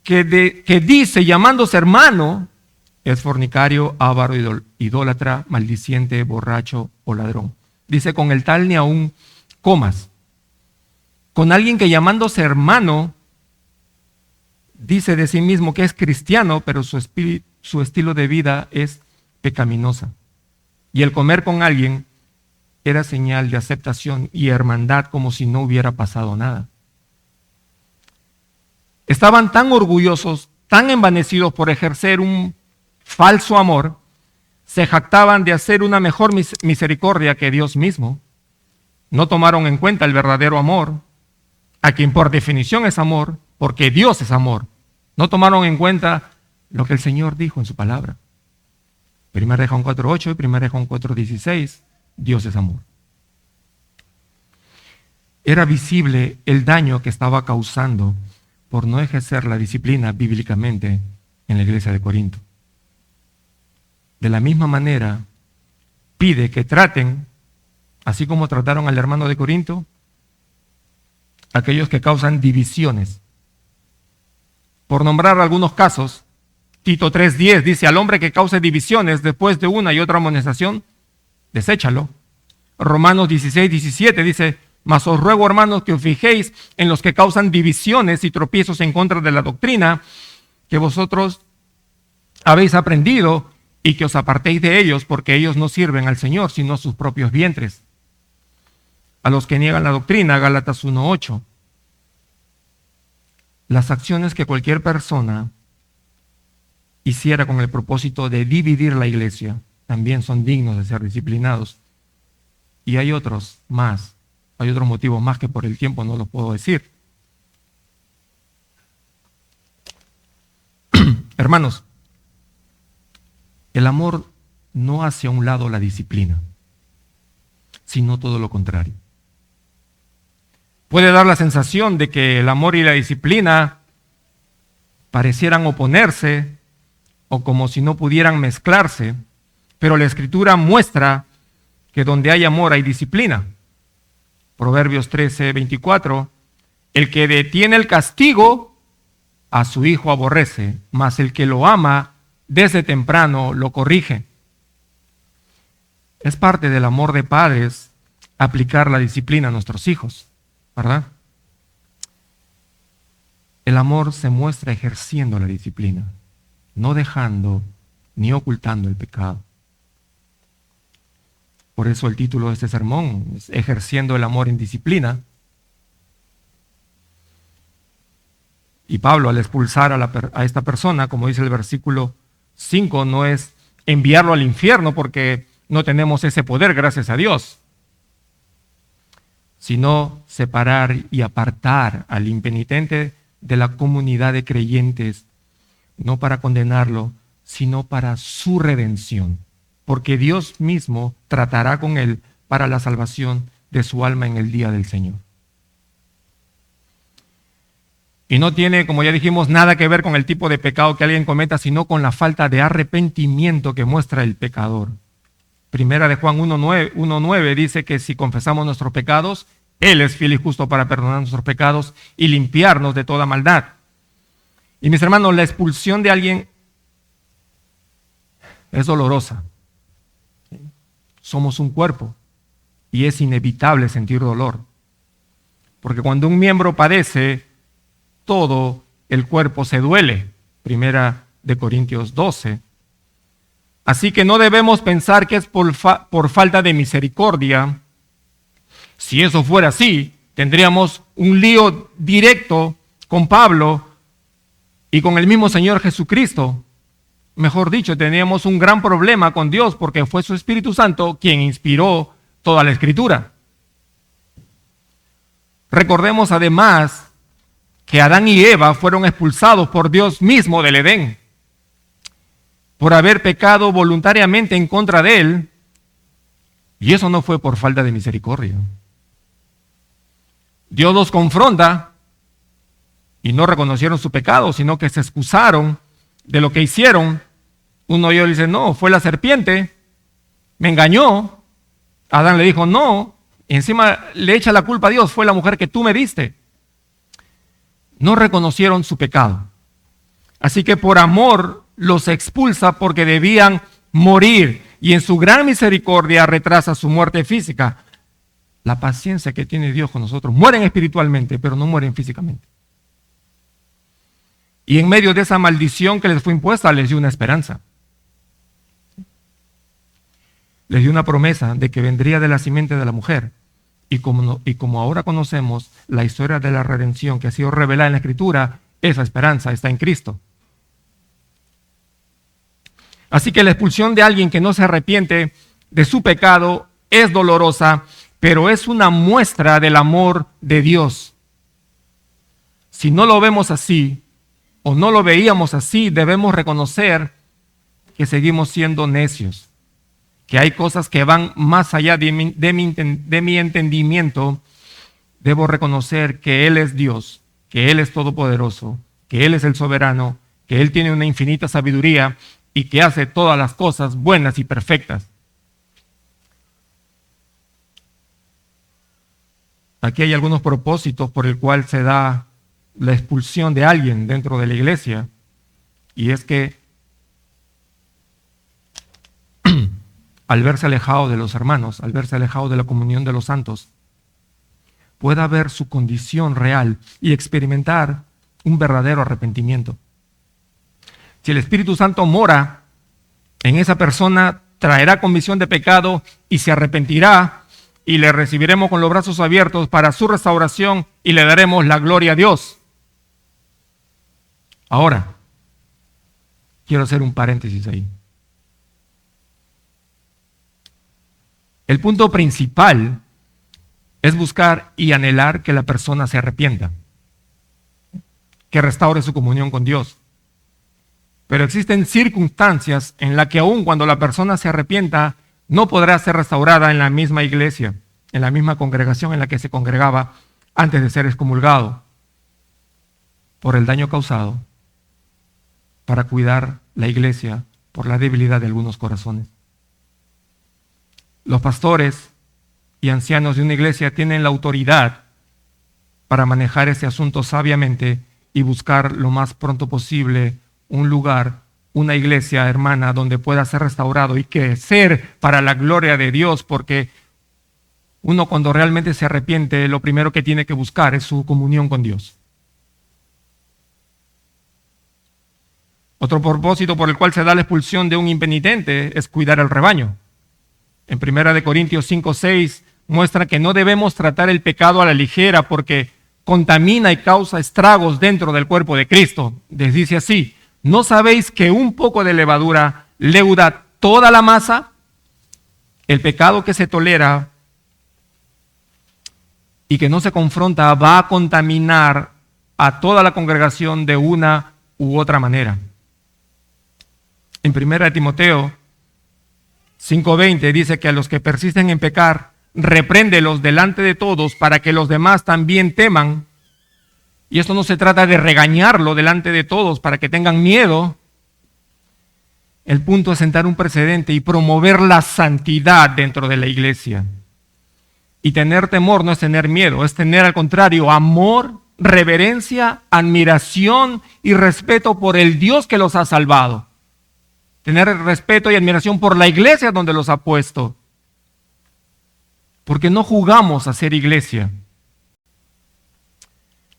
[SPEAKER 1] que dice, llamándose hermano, es fornicario, avaro, idólatra, maldiciente, borracho o ladrón. Dice, con el tal ni aún comas. Con alguien que llamándose hermano, dice de sí mismo que es cristiano, pero su estilo de vida es pecaminosa. Y el comer con alguien era señal de aceptación y hermandad como si no hubiera pasado nada. Estaban tan orgullosos, tan envanecidos por ejercer un falso amor, se jactaban de hacer una mejor misericordia que Dios mismo. No tomaron en cuenta el verdadero amor, a quien por definición es amor, porque Dios es amor. No tomaron en cuenta lo que el Señor dijo en su palabra. 1 Juan 4:8 y 1 Juan 4:16, Dios es amor. Era visible el daño que estaba causando por no ejercer la disciplina bíblicamente en la iglesia de Corinto. De la misma manera, pide que traten, así como trataron al hermano de Corinto, aquellos que causan divisiones. Por nombrar algunos casos, Tito 3:10 dice, al hombre que cause divisiones después de una y otra amonestación, deséchalo. Romanos 16:17 dice, mas os ruego, hermanos, que os fijéis en los que causan divisiones y tropiezos en contra de la doctrina que vosotros habéis aprendido y que os apartéis de ellos, porque ellos no sirven al Señor, sino a sus propios vientres. A los que niegan la doctrina, Gálatas 1:8. Las acciones que cualquier persona hiciera con el propósito de dividir la iglesia también son dignos de ser disciplinados. Y hay otros más, hay otros motivos más que por el tiempo no los puedo decir. Hermanos, el amor no hace a un lado la disciplina, sino todo lo contrario. Puede dar la sensación de que el amor y la disciplina parecieran oponerse o como si no pudieran mezclarse, pero la Escritura muestra que donde hay amor hay disciplina. Proverbios 13:24, el que detiene el castigo a su hijo aborrece, mas el que lo ama desde temprano lo corrige. Es parte del amor de padres aplicar la disciplina a nuestros hijos, ¿verdad? El amor se muestra ejerciendo la disciplina, no dejando ni ocultando el pecado. Por eso el título de este sermón es Ejerciendo el amor en disciplina. Y Pablo, al expulsar a esta persona, como dice el versículo 5, no es enviarlo al infierno porque no tenemos ese poder, gracias a Dios, sino separar y apartar al impenitente de la comunidad de creyentes, no para condenarlo, sino para su redención, porque Dios mismo tratará con él para la salvación de su alma en el día del Señor. Y no tiene, como ya dijimos, nada que ver con el tipo de pecado que alguien cometa, sino con la falta de arrepentimiento que muestra el pecador. Primera de Juan 1:9 dice que si confesamos nuestros pecados, Él es fiel y justo para perdonar nuestros pecados y limpiarnos de toda maldad. Y mis hermanos, la expulsión de alguien es dolorosa. Somos un cuerpo y es inevitable sentir dolor. Porque cuando un miembro padece, todo el cuerpo se duele. Primera de Corintios 12. Así que no debemos pensar que es por falta de misericordia. Si eso fuera así, tendríamos un lío directo con Pablo y con el mismo Señor Jesucristo. Mejor dicho, teníamos un gran problema con Dios porque fue su Espíritu Santo quien inspiró toda la Escritura. Recordemos además que Adán y Eva fueron expulsados por Dios mismo del Edén por haber pecado voluntariamente en contra de Él, y eso no fue por falta de misericordia. Dios los confronta y no reconocieron su pecado, sino que se excusaron de lo que hicieron. Uno de ellos dice, no, fue la serpiente, me engañó. Adán le dijo, no, y encima le echa la culpa a Dios, fue la mujer que tú me diste. No reconocieron su pecado. Así que por amor los expulsa porque debían morir, y en su gran misericordia retrasa su muerte física. La paciencia que tiene Dios con nosotros. Mueren espiritualmente, pero no mueren físicamente. Y en medio de esa maldición que les fue impuesta, les dio una esperanza. Les dio una promesa de que vendría de la simiente de la mujer. Y como ahora conocemos la historia de la redención que ha sido revelada en la Escritura, esa esperanza está en Cristo. Así que la expulsión de alguien que no se arrepiente de su pecado es dolorosa, pero es una muestra del amor de Dios. Si no lo vemos así, o no lo veíamos así, debemos reconocer que seguimos siendo necios, que hay cosas que van más allá de mi entendimiento. Debo reconocer que Él es Dios, que Él es todopoderoso, que Él es el soberano, que Él tiene una infinita sabiduría y que hace todas las cosas buenas y perfectas. Aquí hay algunos propósitos por el cual se da la expulsión de alguien dentro de la iglesia, y es que al verse alejado de los hermanos, al verse alejado de la comunión de los santos, pueda ver su condición real y experimentar un verdadero arrepentimiento. Si el Espíritu Santo mora en esa persona, traerá convicción de pecado y se arrepentirá, y le recibiremos con los brazos abiertos para su restauración y le daremos la gloria a Dios. Ahora, quiero hacer un paréntesis ahí. El punto principal es buscar y anhelar que la persona se arrepienta, que restaure su comunión con Dios. Pero existen circunstancias en las que aun cuando la persona se arrepienta, no podrá ser restaurada en la misma iglesia, en la misma congregación en la que se congregaba antes de ser excomulgado, por el daño causado, para cuidar la iglesia por la debilidad de algunos corazones. Los pastores y ancianos de una iglesia tienen la autoridad para manejar ese asunto sabiamente y buscar lo más pronto posible un lugar, una iglesia hermana donde pueda ser restaurado y crecer para la gloria de Dios, porque uno cuando realmente se arrepiente, lo primero que tiene que buscar es su comunión con Dios. Otro propósito por el cual se da la expulsión de un impenitente es cuidar el rebaño. En 1 Corintios 5:6 muestra que no debemos tratar el pecado a la ligera porque contamina y causa estragos dentro del cuerpo de Cristo. Les dice así: ¿no sabéis que un poco de levadura leuda toda la masa? El pecado que se tolera y que no se confronta va a contaminar a toda la congregación de una u otra manera. En 1 Timoteo 5:20 dice que a los que persisten en pecar, repréndelos delante de todos para que los demás también teman. Y esto no se trata de regañarlo delante de todos para que tengan miedo. El punto es sentar un precedente y promover la santidad dentro de la iglesia. Y tener temor no es tener miedo, es tener al contrario amor, reverencia, admiración y respeto por el Dios que los ha salvado. Tener respeto y admiración por la iglesia donde los ha puesto. Porque no jugamos a ser iglesia.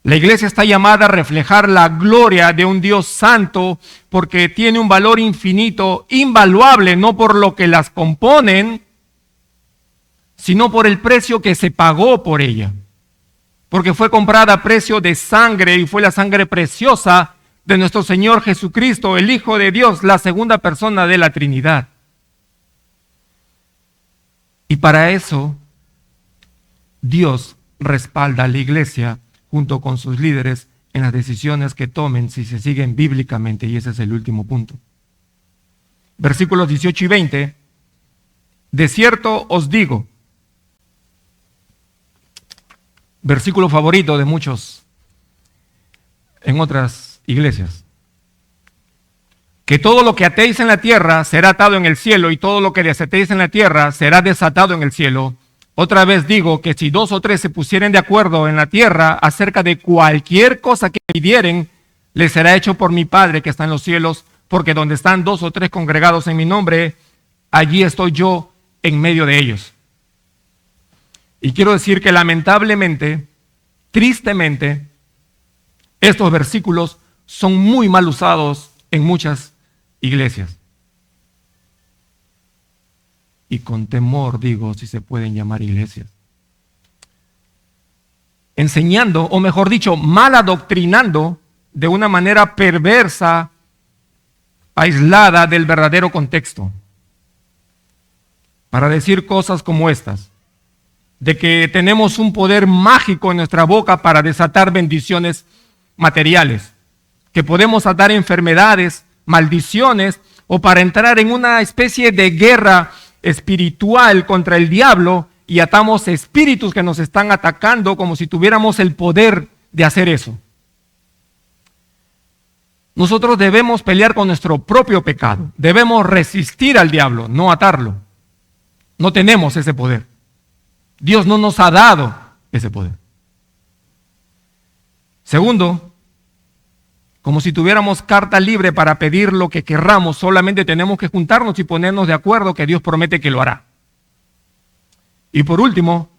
[SPEAKER 1] La iglesia está llamada a reflejar la gloria de un Dios santo porque tiene un valor infinito, invaluable, no por lo que las componen, sino por el precio que se pagó por ella. Porque fue comprada a precio de sangre y fue la sangre preciosa de nuestro Señor Jesucristo, el Hijo de Dios, la segunda persona de la Trinidad. Y para eso, Dios respalda a la iglesia junto con sus líderes en las decisiones que tomen si se siguen bíblicamente, y ese es el último punto. Versículos 18 y 20. De cierto os digo, versículo favorito de muchos en otras iglesias, que todo lo que atéis en la tierra será atado en el cielo, y todo lo que desatéis en la tierra será desatado en el cielo. Otra vez digo que si 2 o 3 se pusieren de acuerdo en la tierra acerca de cualquier cosa que pidieren, les será hecho por mi Padre que está en los cielos, porque donde están 2 o 3 congregados en mi nombre, allí estoy yo en medio de ellos. Y quiero decir que lamentablemente, tristemente, estos versículos son muy mal usados en muchas iglesias. Y con temor digo si se pueden llamar iglesias. Enseñando, o mejor dicho, mal adoctrinando de una manera perversa, aislada del verdadero contexto. Para decir cosas como estas, de que tenemos un poder mágico en nuestra boca para desatar bendiciones materiales, que podemos atar enfermedades, maldiciones, o para entrar en una especie de guerra espiritual contra el diablo y atamos espíritus que nos están atacando como si tuviéramos el poder de hacer eso. Nosotros debemos pelear con nuestro propio pecado, debemos resistir al diablo, no atarlo. No tenemos ese poder. Dios no nos ha dado ese poder. Segundo, como si tuviéramos carta libre para pedir lo que querramos, solamente tenemos que juntarnos y ponernos de acuerdo que Dios promete que lo hará. Y por último,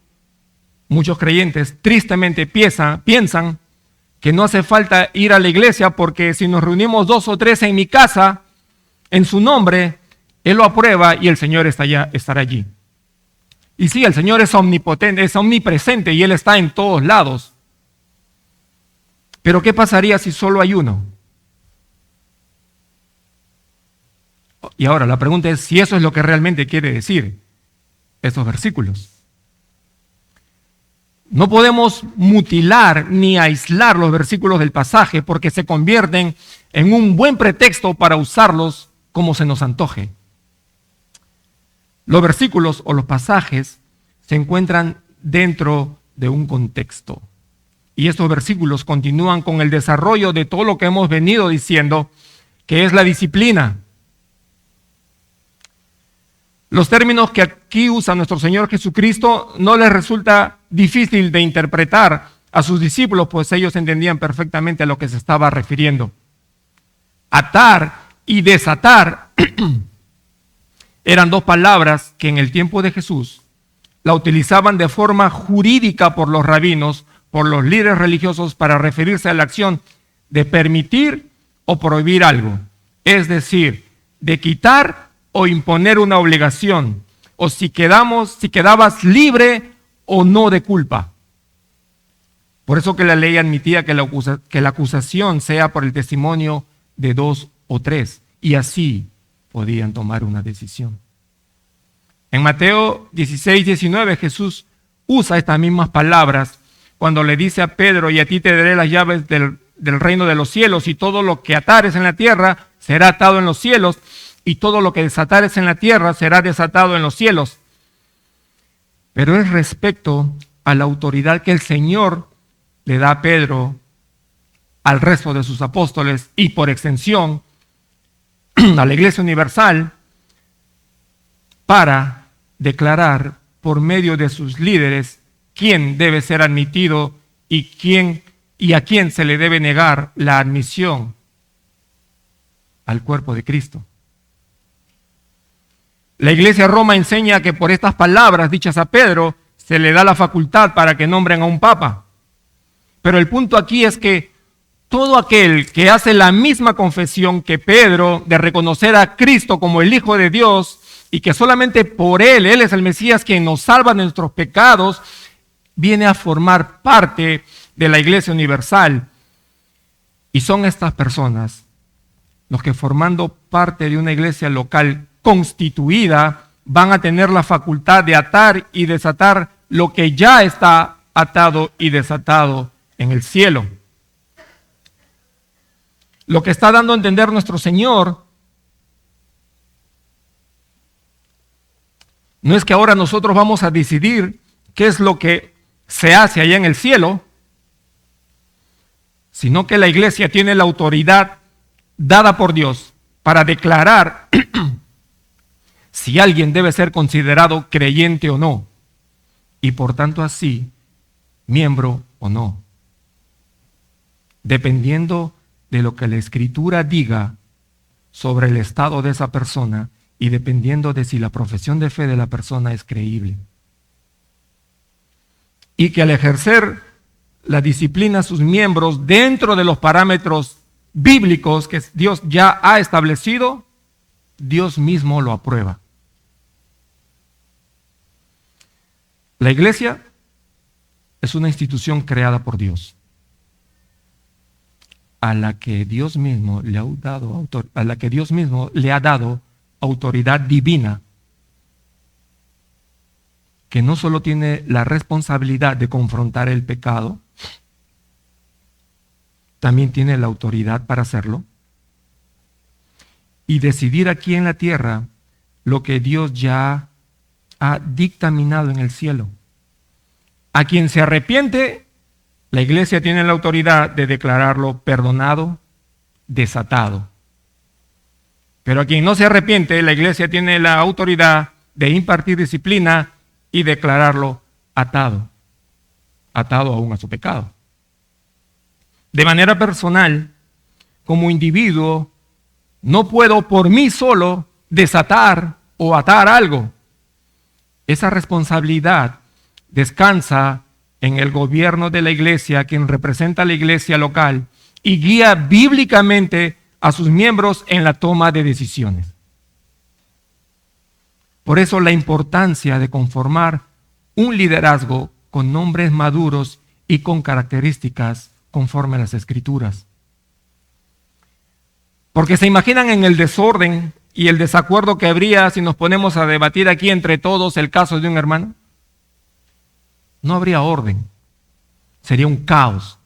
[SPEAKER 1] muchos creyentes tristemente piensan que no hace falta ir a la iglesia porque si nos reunimos 2 o 3 en mi casa, en su nombre, Él lo aprueba y el Señor estará allí. Y sí, el Señor es omnipotente, es omnipresente y Él está en todos lados. Pero ¿qué pasaría si solo hay uno? Y ahora la pregunta es si eso es lo que realmente quiere decir estos versículos. No podemos mutilar ni aislar los versículos del pasaje porque se convierten en un buen pretexto para usarlos como se nos antoje. Los versículos o los pasajes se encuentran dentro de un contexto. Y estos versículos continúan con el desarrollo de todo lo que hemos venido diciendo, que es la disciplina. Los términos que aquí usa nuestro Señor Jesucristo no les resulta difícil de interpretar a sus discípulos, pues ellos entendían perfectamente a lo que se estaba refiriendo. Atar y desatar eran 2 palabras que en el tiempo de Jesús la utilizaban de forma jurídica por los rabinos, por los líderes religiosos para referirse a la acción de permitir o prohibir algo, es decir, de quitar o imponer una obligación, o si quedabas libre o no de culpa. Por eso que la ley admitía que la acusación sea por el testimonio de 2 o 3, y así podían tomar una decisión. En Mateo 16, 19, Jesús usa estas mismas palabras cuando le dice a Pedro: y a ti te daré las llaves del reino de los cielos, y todo lo que atares en la tierra será atado en los cielos, y todo lo que desatares en la tierra será desatado en los cielos. Pero es respecto a la autoridad que el Señor le da a Pedro, al resto de sus apóstoles y por extensión a la Iglesia Universal, para declarar por medio de sus líderes quién debe ser admitido y a quién se le debe negar la admisión al cuerpo de Cristo. La Iglesia de Roma enseña que por estas palabras dichas a Pedro se le da la facultad para que nombren a un papa. Pero el punto aquí es que todo aquel que hace la misma confesión que Pedro de reconocer a Cristo como el Hijo de Dios y que solamente por Él es el Mesías quien nos salva de nuestros pecados, viene a formar parte de la Iglesia Universal. Y son estas personas los que, formando parte de una iglesia local constituida, van a tener la facultad de atar y desatar lo que ya está atado y desatado en el cielo. Lo que está dando a entender nuestro Señor no es que ahora nosotros vamos a decidir qué es lo que se hace allá en el cielo, sino que la iglesia tiene la autoridad dada por Dios para declarar si alguien debe ser considerado creyente o no, y por tanto así, miembro o no. Dependiendo de lo que la Escritura diga sobre el estado de esa persona y dependiendo de si la profesión de fe de la persona es creíble. Y que al ejercer la disciplina a sus miembros dentro de los parámetros bíblicos que Dios ya ha establecido, Dios mismo lo aprueba. La iglesia es una institución creada por Dios, a la que Dios mismo le ha dado autoridad divina, que no solo tiene la responsabilidad de confrontar el pecado, también tiene la autoridad para hacerlo y decidir aquí en la tierra lo que Dios ya ha dictaminado en el cielo. A quien se arrepiente, la iglesia tiene la autoridad de declararlo perdonado, desatado. Pero a quien no se arrepiente, la iglesia tiene la autoridad de impartir disciplina y declararlo atado aún a su pecado. De manera personal, como individuo, no puedo por mí solo desatar o atar algo. Esa responsabilidad descansa en el gobierno de la iglesia, quien representa a la iglesia local y guía bíblicamente a sus miembros en la toma de decisiones. Por eso la importancia de conformar un liderazgo con nombres maduros y con características conforme a las Escrituras. Porque se imaginan en el desorden y el desacuerdo que habría si nos ponemos a debatir aquí entre todos el caso de un hermano. No habría orden, sería un caos.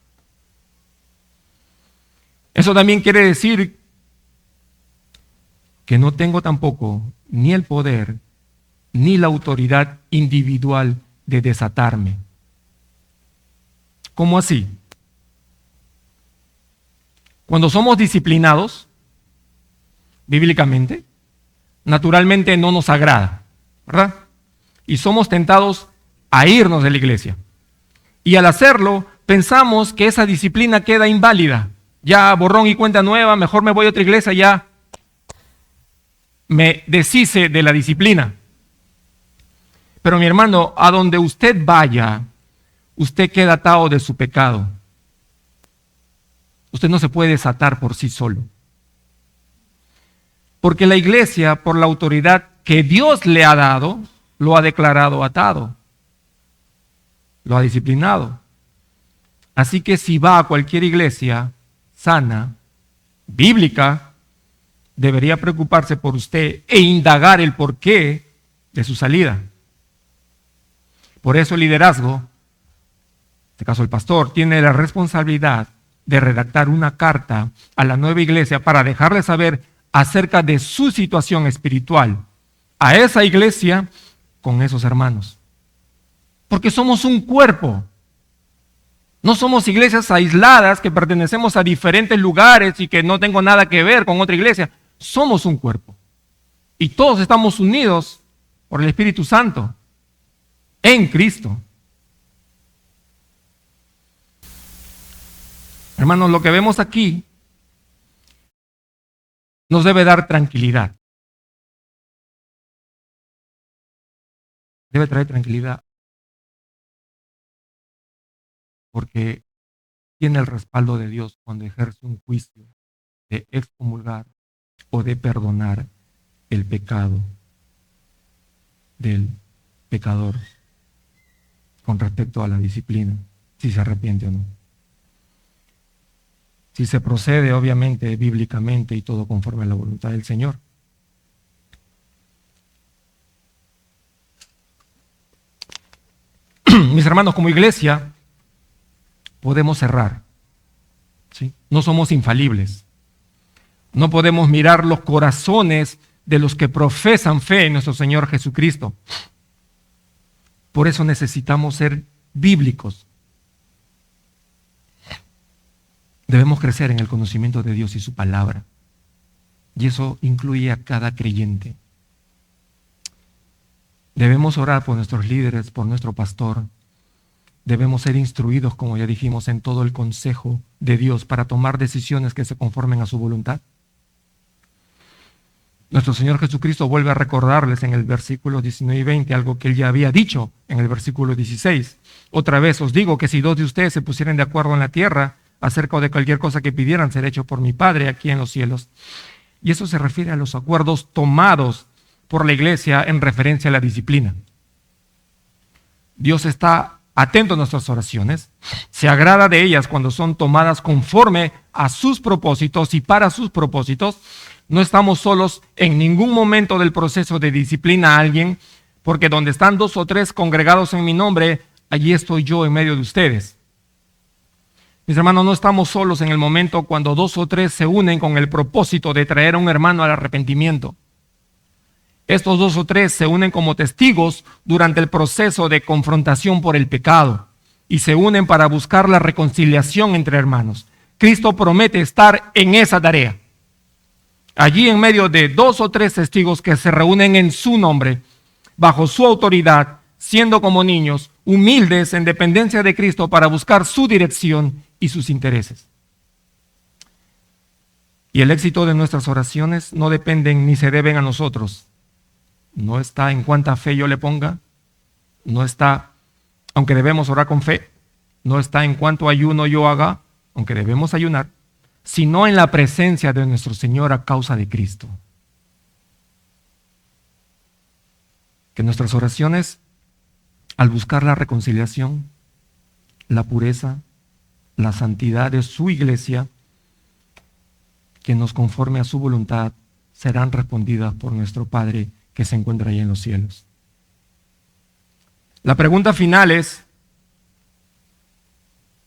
[SPEAKER 1] Eso también quiere decir que no tengo tampoco ni el poder ni la autoridad individual de desatarme. ¿Cómo así? Cuando somos disciplinados, bíblicamente, naturalmente no nos agrada, ¿verdad? Y somos tentados a irnos de la iglesia. Y al hacerlo, pensamos que esa disciplina queda inválida. Ya borrón y cuenta nueva, mejor me voy a otra iglesia, ya me deshice de la disciplina. Pero mi hermano, a donde usted vaya, usted queda atado de su pecado. Usted no se puede desatar por sí solo. Porque la iglesia, por la autoridad que Dios le ha dado, lo ha declarado atado. Lo ha disciplinado. Así que si va a cualquier iglesia sana, bíblica, debería preocuparse por usted e indagar el porqué de su salida. Por eso el liderazgo, en este caso el pastor, tiene la responsabilidad de redactar una carta a la nueva iglesia para dejarle saber acerca de su situación espiritual a esa iglesia con esos hermanos. Porque somos un cuerpo. No somos iglesias aisladas que pertenecemos a diferentes lugares y que no tengo nada que ver con otra iglesia. Somos un cuerpo. Y todos estamos unidos por el Espíritu Santo. en Cristo. Hermanos, lo que vemos aquí nos debe dar tranquilidad. Debe traer tranquilidad. Porque tiene el respaldo de Dios cuando ejerce un juicio de excomulgar o de perdonar el pecado del pecador con respecto a la disciplina, si se arrepiente o no. Si se procede, obviamente, bíblicamente y todo conforme a la voluntad del Señor. Mis hermanos, como iglesia, podemos errar, ¿sí? No somos infalibles. No podemos mirar los corazones de los que profesan fe en nuestro Señor Jesucristo. Por eso necesitamos ser bíblicos. Debemos crecer en el conocimiento de Dios y su palabra. Y eso incluye a cada creyente. Debemos orar por nuestros líderes, por nuestro pastor. Debemos ser instruidos, como ya dijimos, en todo el consejo de Dios para tomar decisiones que se conformen a su voluntad. Nuestro Señor Jesucristo vuelve a recordarles en el versículo 19 y 20 algo que Él ya había dicho en el versículo 16. Otra vez os digo que si dos de ustedes se pusieren de acuerdo en la tierra acerca de cualquier cosa que pidieran, será hecho por mi Padre aquí en los cielos. Y eso se refiere a los acuerdos tomados por la iglesia en referencia a la disciplina. Dios está atento a nuestras oraciones, se agrada de ellas cuando son tomadas conforme a sus propósitos y para sus propósitos. No estamos solos en ningún momento del proceso de disciplina a alguien, porque donde están 2 o 3 congregados en mi nombre, allí estoy yo en medio de ustedes. Mis hermanos, no estamos solos en el momento cuando 2 o 3 se unen con el propósito de traer a un hermano al arrepentimiento. Estos 2 o 3 se unen como testigos durante el proceso de confrontación por el pecado y se unen para buscar la reconciliación entre hermanos. Cristo promete estar en esa tarea. Allí en medio de 2 o 3 testigos que se reúnen en su nombre, bajo su autoridad, siendo como niños, humildes en dependencia de Cristo para buscar su dirección y sus intereses. Y el éxito de nuestras oraciones no dependen ni se deben a nosotros. No está en cuánta fe yo le ponga, no está, aunque debemos orar con fe, no está en cuánto ayuno yo haga, aunque debemos ayunar, sino en la presencia de nuestro Señor a causa de Cristo. Que nuestras oraciones, al buscar la reconciliación, la pureza, la santidad de su iglesia, que nos conforme a su voluntad, serán respondidas por nuestro Padre que se encuentra ahí en los cielos. La pregunta final es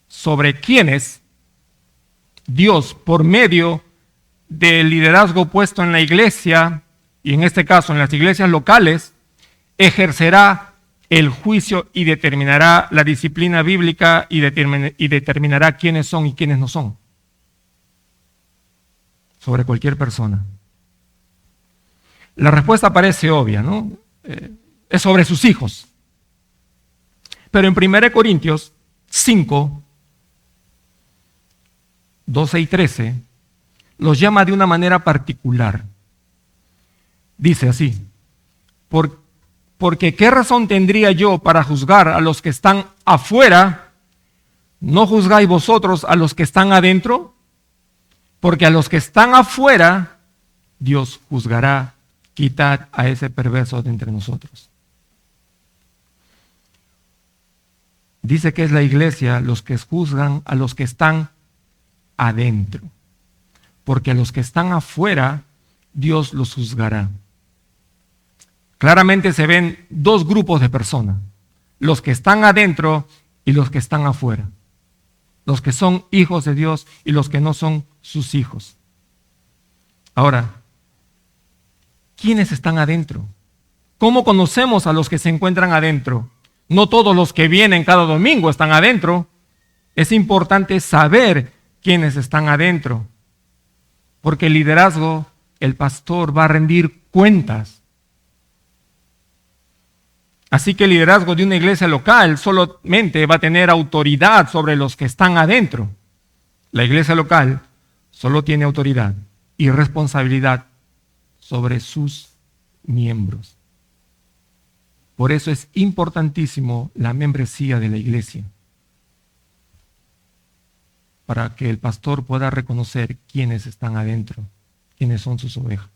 [SPEAKER 1] sobre quiénes Dios, por medio del liderazgo puesto en la iglesia, y en este caso en las iglesias locales, ejercerá el juicio y determinará la disciplina bíblica y determinará quiénes son y quiénes no son. Sobre cualquier persona. La respuesta parece obvia, ¿no? Es sobre sus hijos. Pero en 1 Corintios 5, 12 y 13, los llama de una manera particular. Dice así, porque ¿qué razón tendría yo para juzgar a los que están afuera? ¿No juzgáis vosotros a los que están adentro? Porque a los que están afuera, Dios juzgará. Quitad a ese perverso de entre nosotros. Dice que es la iglesia los que juzgan a los que están adentro. Porque a los que están afuera, Dios los juzgará. Claramente se ven 2 grupos de personas. Los que están adentro y los que están afuera. Los que son hijos de Dios y los que no son sus hijos. Ahora, ¿quiénes están adentro? ¿Cómo conocemos a los que se encuentran adentro? No todos los que vienen cada domingo están adentro. Es importante saber quiénes están adentro. Porque el liderazgo, el pastor va a rendir cuentas Así que el liderazgo de una iglesia local solamente va a tener autoridad sobre los que están adentro. La iglesia local solo tiene autoridad y responsabilidad sobre sus miembros. Por eso es importantísimo la membresía de la iglesia, para que el pastor pueda reconocer quiénes están adentro, quiénes son sus ovejas.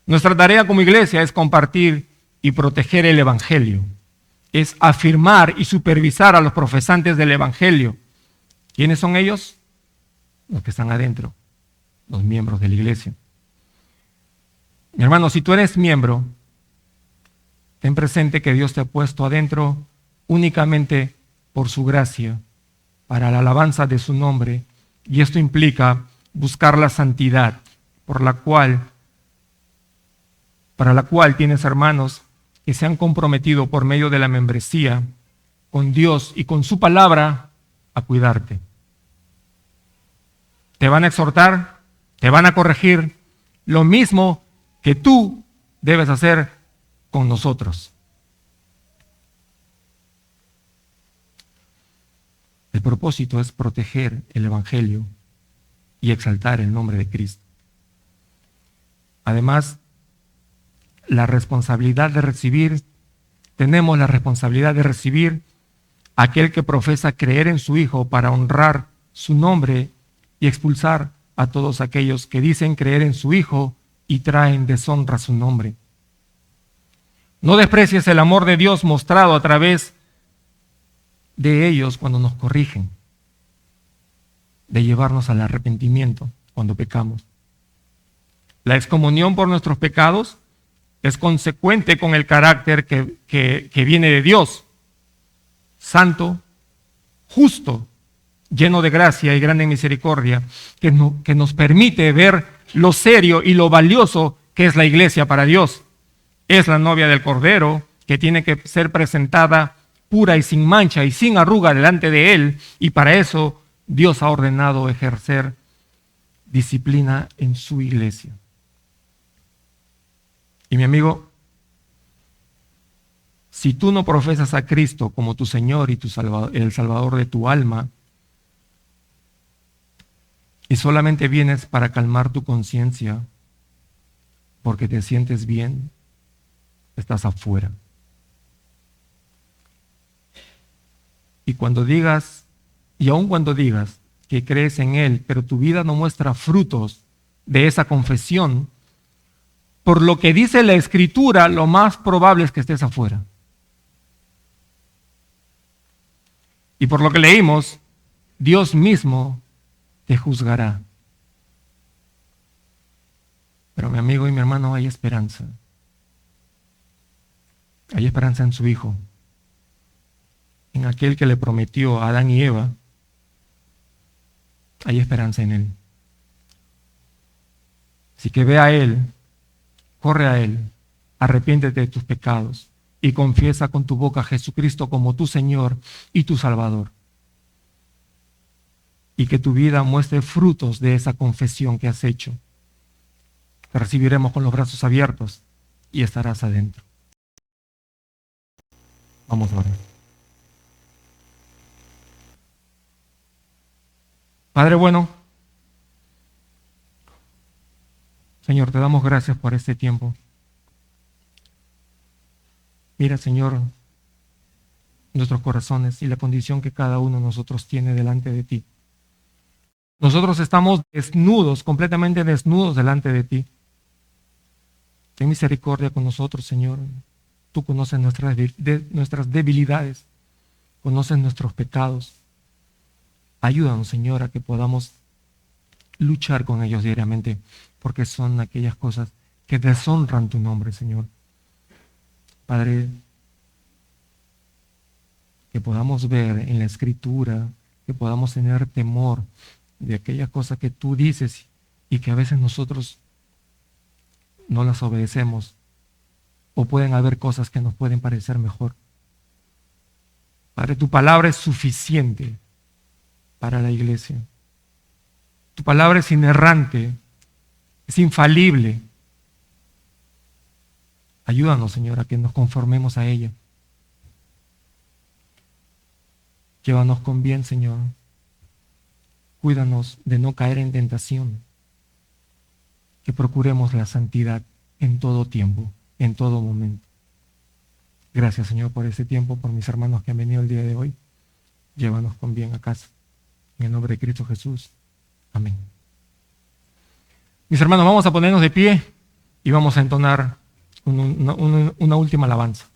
[SPEAKER 1] Nuestra tarea como iglesia es compartir y proteger el evangelio, es afirmar y supervisar a los profesantes del evangelio. ¿Quiénes son ellos? Los que están adentro, los miembros de la iglesia. Mi hermano, si tú eres miembro, ten presente que Dios te ha puesto adentro únicamente por su gracia, para la alabanza de su nombre, y esto implica buscar la santidad, para la cual tienes hermanos que se han comprometido por medio de la membresía con Dios y con su palabra a cuidarte. Te van a exhortar, te van a corregir, lo mismo que tú debes hacer con nosotros. El propósito es proteger el evangelio y exaltar el nombre de Cristo. Además, tenemos la responsabilidad de recibir a aquel que profesa creer en su Hijo para honrar su nombre y expulsar a todos aquellos que dicen creer en su Hijo y traen deshonra a su nombre. No desprecies el amor de Dios mostrado a través de ellos cuando nos corrigen, de llevarnos al arrepentimiento cuando pecamos. La excomunión por nuestros pecados es consecuente con el carácter que viene de Dios, santo, justo, lleno de gracia y grande misericordia, que nos permite ver lo serio y lo valioso que es la iglesia para Dios. Es la novia del Cordero, que tiene que ser presentada pura y sin mancha y sin arruga delante de Él, y para eso Dios ha ordenado ejercer disciplina en su iglesia. Y mi amigo, si tú no profesas a Cristo como tu Señor y el Salvador de tu alma, y solamente vienes para calmar tu conciencia porque te sientes bien, estás afuera. Y aun cuando digas que crees en Él, pero tu vida no muestra frutos de esa confesión, por lo que dice la Escritura, lo más probable es que estés afuera. Y por lo que leímos, Dios mismo te juzgará. Pero mi amigo y mi hermano, hay esperanza. Hay esperanza en su Hijo, en aquel que le prometió a Adán y Eva. Hay esperanza en Él. Así que ve a Él, corre a Él, arrepiéntete de tus pecados y confiesa con tu boca a Jesucristo como tu Señor y tu Salvador. Y que tu vida muestre frutos de esa confesión que has hecho. Te recibiremos con los brazos abiertos y estarás adentro. Vamos a orar. Padre bueno, Señor, te damos gracias por este tiempo. Mira, Señor, nuestros corazones y la condición que cada uno de nosotros tiene delante de ti. Nosotros estamos desnudos, completamente desnudos delante de ti. Ten misericordia con nosotros, Señor. Tú conoces nuestras debilidades, conoces nuestros pecados. Ayúdanos, Señor, a que podamos luchar con ellos diariamente, porque son aquellas cosas que deshonran tu nombre, Señor. Padre, que podamos ver en la Escritura, que podamos tener temor de aquellas cosas que tú dices y que a veces nosotros no las obedecemos, o pueden haber cosas que nos pueden parecer mejor. Padre, tu palabra es suficiente para la iglesia. Tu palabra es inerrante, es infalible. Ayúdanos, Señor, a que nos conformemos a ella. Llévanos con bien, Señor. Cuídanos de no caer en tentación. Que procuremos la santidad en todo tiempo, en todo momento. Gracias, Señor, por este tiempo, por mis hermanos que han venido el día de hoy. Llévanos con bien a casa. En el nombre de Cristo Jesús. Amén. Mis hermanos, vamos a ponernos de pie y vamos a entonar una última alabanza.